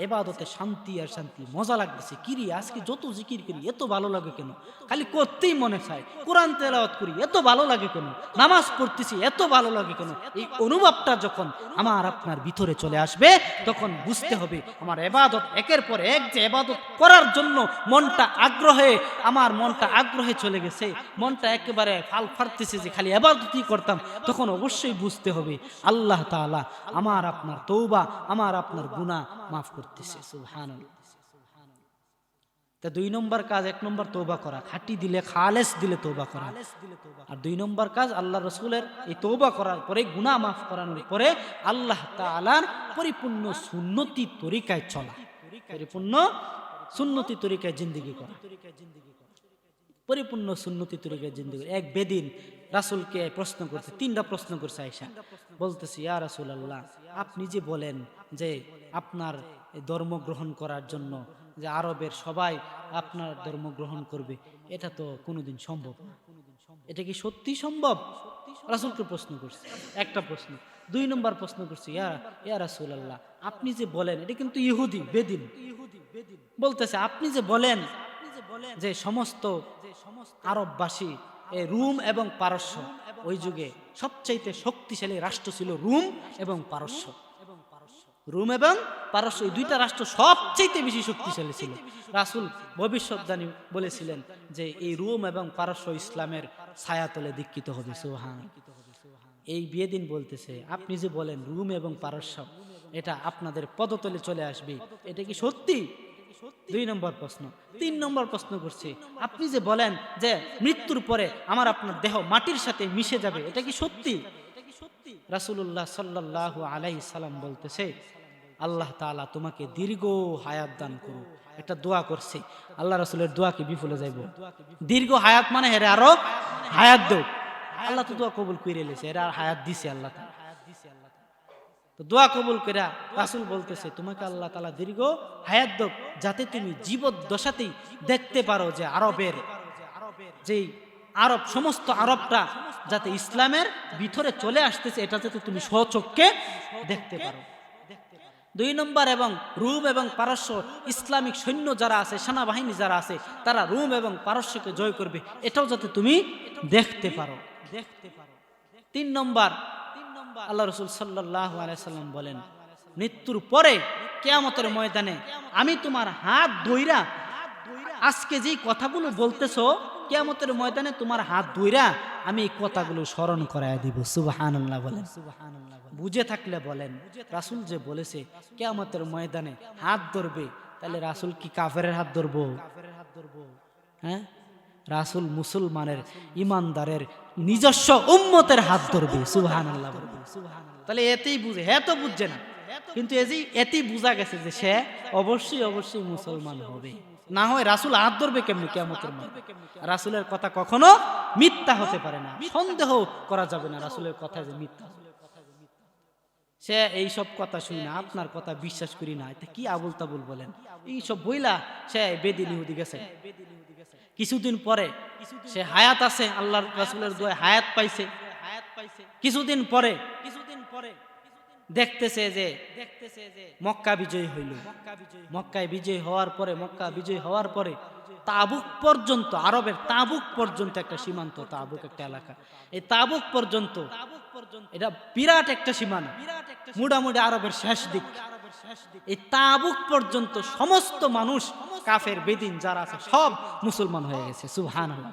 ইবাদতে শান্তি আর শান্তি, মজা লাগতেছে। কিরি আজকে যত জিকির করি এত ভালো লাগে কেন, খালি করতেই মনে চায়, কোরআন তেলাওয়াত করি এত ভালো লাগে কেন, নামাজ পড়তেছি এত ভালো লাগে কেন। এই অনুভবটা যখন আমার আপনার ভিতরে চলে আসবে তখন বুঝতে হবে আমার ইবাদত একের পর এক যে ইবাদত করার জন্য মনটা আগ্রহে, আমার মনটা আগ্রহে চলে গেছে, মনটা একেবারে ফাল ফাড়তেছে যে খালি ইবাদতই করতাম, তখন অবশ্যই বুঝতে হবে আল্লাহ তাআলা আমার আপনার তওবা, আমার আপনার গুনাহ মাফ করতেছে। সুবহানাল্লাহ। তা 2 নম্বর কাজ, 1 নম্বর তওবা করা, খাঁটি দিলে খালেস দিলে তওবা করা, আর 2 নম্বর কাজ আল্লাহ রসুলের এই তওবা করার পরে, গুনাহ মাফ করানোর পরে আল্লাহ তাআলার পরিপূর্ণ সুন্নতি তরিকায় চলা, পরিপূর্ণ সুন্নতি তরিকায় জিন্দেগি করা, পরিপূর্ণ সুন্নতি তরিকায় জিন্দেগি। এক বেদিন রাসূলকে প্রশ্ন করতে, 3টা প্রশ্ন করছে আয়েশা, বলতেছি ইয়া রাসূলুল্লাহ, আপনি যে বলেন যে আপনার ধর্ম গ্রহণ করার জন্য যে আরবের সবাই আপনার ধর্ম গ্রহণ করবে, এটা তো কোনোদিন সম্ভব না, এটা কি সত্যি সম্ভব? রাসূলকে প্রশ্ন করছে, একটা প্রশ্ন। 2 নম্বর প্রশ্ন করছে, ইয়া রাসূলুল্লাহ, আপনি যে বলেন, এটা কিন্তু ইহুদি বেদিন বলতেছে, আপনি যে বলেন যে সমস্ত আরববাসী, রোম এবং পারস্য, ওই যুগে সবচাইতে শক্তিশালী রাষ্ট্র ছিল রোম এবং পারস্য। রোম এবং পারস্য এই 2টা রাষ্ট্র সবচেয়ে বেশি শক্তিশালী ছিল। রাসূল ভবিষ্যৎবাণী বলেছিলেন যে এই রোম এবং পারস্য ইসলামের ছায়াতলে দীক্ষিত হবে। সুবহানাল্লাহ। এই বেদিন বলতেছে, আপনি যে বলেন রোম এবং পারস্য এটা আপনাদের পদতলে চলে আসবে, এটা কি সত্যি? 2 নম্বর প্রশ্ন। 3 নম্বর প্রশ্ন করছে, আপনি যে বলেন যে মৃত্যুর পরে আমার আপনার দেহ মাটির সাথে মিশে যাবে, এটা কি সত্যি? রাসূলুল্লাহ সাল্লাল্লাহু আলাইহি সাল্লাম বলতেছে, আল্লাহ তাআলা তোমাকে দীর্ঘ হায়াত দান করুন। একটা দোয়া করছে, আল্লাহ রাসূলের দোয়া কি বিফলে যাইব? দীর্ঘ হায়াত মানে হেরে আরো হায়াত দাও। আল্লাহ তো দোয়া কবুল করে লেছে, এরা হায়াত দিছে আল্লাহ তাআলা। তো দোয়া কবুল করে রাসূল বলতেছে, তোমাকে আল্লাহ তাআলা দীর্ঘ হায়াত দাও, যাতে তুমি জীবদ্দশাতেই দেখতে পারো যে আরবের যেই আরব, সমস্ত আরবটা যাতে ইসলামের ভিতরে চলে আসতেছে, এটা যাতে তুমি স্বচক্ষে দেখতে পারো। 2 নম্বর, এবং রোম এবং পারস্য ইসলামিক সৈন্য যারা আছে, সেনাবাহিনী যারা আছে, তারা রোম এবং পারস্যকে জয় করবে, এটাও যাতে তুমি দেখতে পারো। 3 নম্বর, আল্লাহ রাসূল সাল্লাল্লাহু আলাইহি সাল্লাম বলেন, মৃত্যুর পরে কিয়ামতের ময়দানে আমি তোমার হাত ধইরা, আজকে যেই কথাগুলো বলতেছো, কিয়ামতের ময়দানে তোমার হাত ধইরা আমি এই কথাগুলো স্মরণ করায় দিব। সুবহানাল্লাহ বলেন। বুঝে থাকলে বলেন, রাসূল যে বলেছে কিয়ামতের ময়দানে হাত ধরবে, তাহলে রাসূল কি কাফেরের হাত ধরবো? হ্যাঁ, রাসূল মুসলমানের, ইমানদারের, নিজস্ব উম্মতের হাত ধরবে। সুবহানাল্লাহ বলেন। তাহলে এতেই বুঝে, হ্যাঁ তো বুঝছে না, কিন্তু এতেই বোঝা গেছে যে সে অবশ্যই মুসলমান হবে। না হয় রাসূল হাত ধরবে কেমনে কিয়ামতের ময়দানে? রাসূলের কথা কখনো মিথ্যা হতে পারে না, সন্দেহ করা যাবে না রাসূলের কথা যে মিথ্যা। সে এইসব কথা শুনি না, আপনার কথা বিশ্বাস করি না, এটা কি আবুল তাবুল বলেন, এইসব বইলা সে বেদিন ইহুদি গেছে। কিছুদিন পরে সে হায়াত আছে, আল্লাহর রাসূলের দোয়ায় হায়াত পাইছে। কিছুদিন পরে দেখতেছে যে মক্কা বিজয় হইল। মক্কায় বিজয় হওয়ার পরে তাবুক পর্যন্ত, আরবের তাবুক পর্যন্ত একটা সীমান্ত, তাবুক একটা এলাকা, এই তাবুক পর্যন্ত, এটা বিরাট একটা সীমানা, মোটামুটি আরবের শেষ দিক। এই তাবুক পর্যন্ত সমস্ত মানুষ, কাফের বেদিন যারা আছে সব মুসলমান হয়ে গেছে। সুবহানাল্লাহ।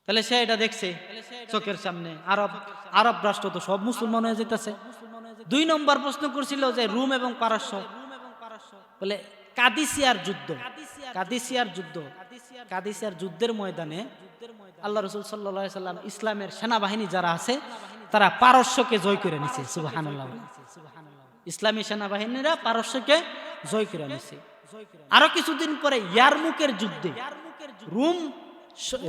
তাহলে সে এটা দেখছে চোখের সামনে, আরব রাষ্ট্র তো সব মুসলমান হয়ে যেতেছে। 2 নম্বর প্রশ্ন করছিল যে রোম এবং পারস্য, বলে কাদিসিয়ার যুদ্ধের ময়দানে আল্লাহ রাসূল সাল্লাল্লাহু আলাইহি সাল্লাম, ইসলামের সেনাবাহিনী যারা আছে তারা পারস্যকে জয় করে নিছে। সুবহানাল্লাহ। ইসলামী সেনাবাহিনীরা পারস্যকে জয় করে নিছে। আরো কিছুদিন পরে ইয়ারমুকের যুদ্ধে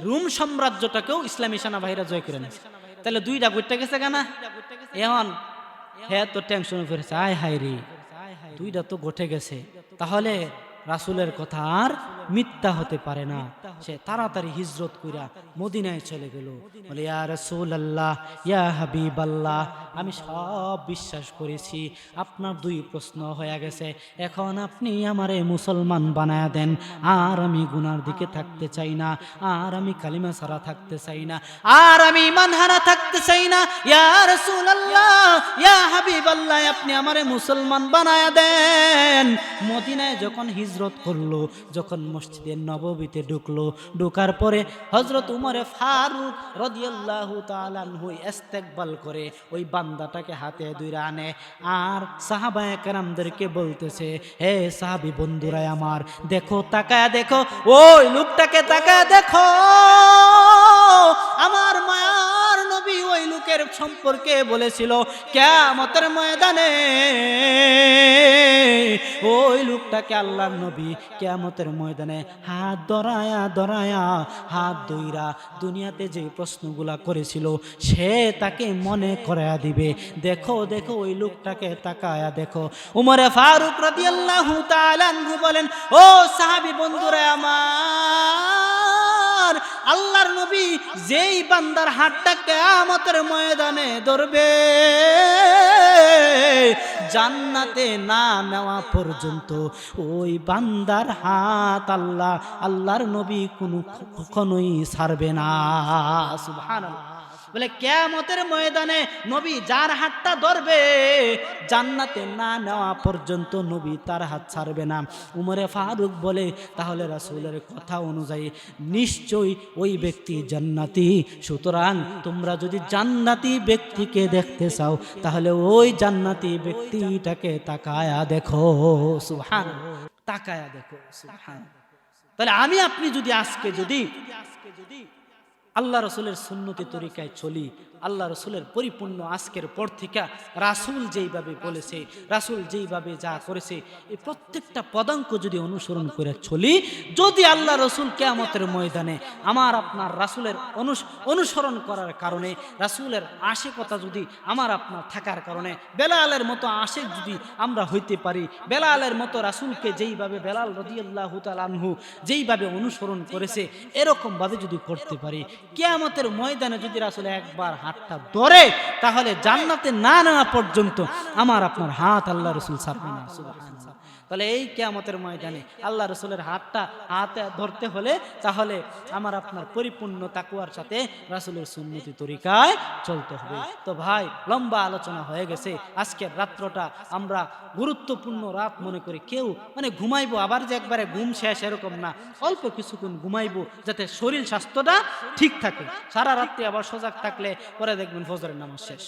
রোম সাম্রাজ্যটাকেও ইসলামী সেনাবাহিনীরা জয় করে নিছে। তাহলে 2টা ঘটে গেছে কেনা? এখন হ্যাঁ তো টেনশনে পড়েছে, আয় হায় রে, 2টা তো ঘটে গেছে, তাহলে রাসূলের কথা আর মিথ্যা হতে পারে না। সে তাড়াতাড়ি হিজরত কইরা মদিনায় চলে গেল। বলে, ইয়া রাসূলুল্লাহ, ইয়া হাবিবাল্লাহ, আমি সব বিশ্বাস করেছি, আপনার 2 প্রশ্ন হয়ে গেছে, এখন আপনি আমারে মুসলমান বানায়া দেন, আর আমি গুনার দিকে থাকতে চাই না, আর আমি কালিমা ছাড়া থাকতে চাই না, আর আমি ঈমান হারা থাকতে চাই না। ইয়া রাসূলুল্লাহ, ইয়া হাবিবাল্লাহ, আপনি আমারে মুসলমান বানায়া দেন। মদিনায় যখন হিজরত করলো, যখন মসজিদে নববীতে ঢুকলো। ঢোকার পরে হযরত উমরে ফারুক রাদিয়াল্লাহু তাআলা আনহু ইস্তেকবাল করে ওই বান্দাটাকে হাতে ধরে আনে, আর সাহাবায়ে কেরামদেরকে বলতেছে, হে সাহাবী বন্ধুরা আমার, দেখো তাকায়া দেখো, ওই লোকটাকে তাকায়া দেখো। আমার মায়ার নবী ওই লোকের সম্পর্কে বলেছিল কিয়ামতের ময়দানে ওই লোকটাকে আল্লাহর নবী কিয়ামতের ময়দানে হাত ধরায়া ধরায়া হাত ধইরা দুনিয়াতে যে প্রশ্নগুলা করেছিল সে তাকে মনে করায়া দিবে। দেখো দেখো ওই লোকটাকে তাকায়া দেখো। উমরে ফারুক রাদিয়াল্লাহু তাআলা আনহু বলেন, ও সাহাবী বন্ধুরা আমার, আল্লাহর নবী যেই বান্দার হাতটা কিয়ামতের ময়দানে ধরবে, জান্নাতে না নেওয়া পর্যন্ত ওই বান্দার হাত আল্লাহর নবী কখনোই ছাড়বে না। সুবহানাল্লাহ। বলে কিয়ামতের ময়দানে নবী যার হাতটা ধরবে, জান্নাতে না নেওয়া পর্যন্ত নবী তার হাত ছাড়বে না। উমরে ফারুক বলে, তাহলে রাসূলের কথা অনুযায়ী নিশ্চয়ই ওই ব্যক্তি জান্নাতি। সুতরাং তোমরা যদি জান্নাতি ব্যক্তিকে দেখতে চাও তাহলে ওই জান্নাতি ব্যক্তিটাকে তাকায়া দেখো। সুবহানাল্লাহ। তাকায়া দেখো। সুবহানাল্লাহ। তাহলে আমি আপনি যদি আজকে যদি আল্লাহ রসুলের সুন্নতি তরিকায় চলি, আল্লাহ রসুলের পরিপূর্ণ আজকের পর থেকে রাসূল যেইভাবে বলেছে, রাসূল যেইভাবে যা করেছে, এই প্রত্যেকটা পদাঙ্ক যদি অনুসরণ করে চলি, যদি আল্লাহ রসুল কিয়ামতের ময়দানে আমার আপনার রাসূলের অনুসরণ করার কারণে, রাসূলের আশিকতা যদি আমার আপনার থাকার কারণে বেলালের মতো আশিক যদি আমরা হইতে পারি, বেলালের মতো রাসূলকে যেইভাবে বেলাল রাদিয়াল্লাহু তাআলা আনহু যেইভাবে অনুসরণ করেছে এরকমভাবে যদি করতে পারি, কিয়ামতের ময়দানে যদি রাসূল একবার হাতটা ধরে, তাহলে জান্নাতে না নেওয়া পর্যন্ত আমার আপনার হাত আল্লাহ রসুল ছাড়বে না। সুবহানাল্লাহ। তাহলে এই কিয়ামতের ময়দানে আল্লাহ রসুলের হাতে ধরতে হলে তাহলে আমার আপনার পরিপূর্ণ তাকওয়ার সাথে রাসূলের সুন্নতি তরিকায় চলতে হবে। তো ভাই, লম্বা আলোচনা হয়ে গেছে। আজকের রাত্রটা আমরা গুরুত্বপূর্ণ রাত মনে করি। কেউ ঘুমাইবো আবার যে একবারে ঘুম শেষ এরকম না, অল্প কিছুক্ষণ ঘুমাইবো যাতে শরীর স্বাস্থ্যটা ঠিক থাকে। সারা রাত্রি আবার সজাগ থাকলে পরে দেখবেন ফজরের নামাজ শেষ।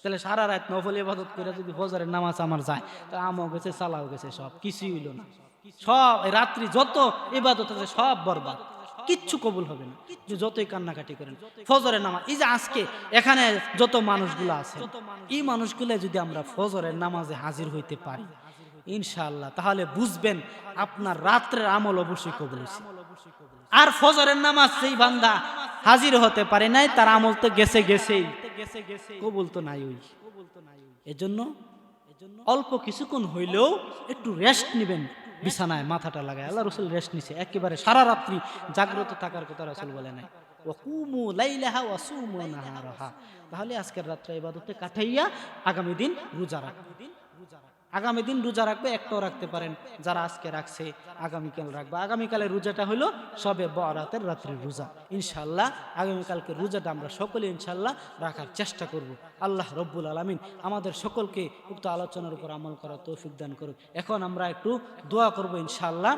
তাহলে সারা রাত নফল ইবাদত করে যদি ফজরের নামাজ আমার যায়, তা আমও গেছে, চালাও গেছে, সব কিছুই হইল না। সব রাত্রি যত ইবাদত আছে সব বরবাদ, কিচ্ছু কবুল হবে না যতই কান্নাকাটি করেন। ফজরের নামাজ, এই যে আজকে এখানে যত মানুষগুলো আছে, এই মানুষগুলো যদি আমরা ফজরের নামাজে হাজির হইতে পারি ইনশাআল্লাহ, তাহলে বুঝবেন আপনার রাত্রের আমল অবশ্যই কবুল হয়েছে। আর ফজরের নামাজ সেই বান্দা হাজির হতে পারে নাই, তার আমল তো গেছেই, কবুল তো নাই। ওই এজন্য অল্প কিছুক্ষণ হইলেও একটু রেস্ট নিবেন, বিছানায় মাথাটা লাগায়। আল্লাহ রাসূল রেস্ট নিছে, একেবারে সারা রাত্রি জাগ্রত থাকার কথা রাসূল বলে নাই। ওয়াকুমু লাইলাহা ওয়াসুমু নাহারাহা। তাহলে আজকের রাত্রে ইবাদতে কাটাইয়া আগামী দিন রোজা রাখবেন। আগামী দিন রোজা রাখবে, একটাও রাখতে পারেন, যারা আজকে রাখছে আগামীকাল রাখবে। আগামীকালের রোজাটা হলো সবে বরাতের রাত্রির রোজা। ইনশাআল্লাহ আগামীকালকে রোজাটা আমরা সকলে ইনশাআল্লাহ রাখার চেষ্টা করব। আল্লাহ রব্বুল আলামিন আমাদের সকলকে উক্ত আলোচনার উপর আমল করার তৌফিক দান করুক। এখন আমরা একটু দোয়া করব ইনশাআল্লাহ।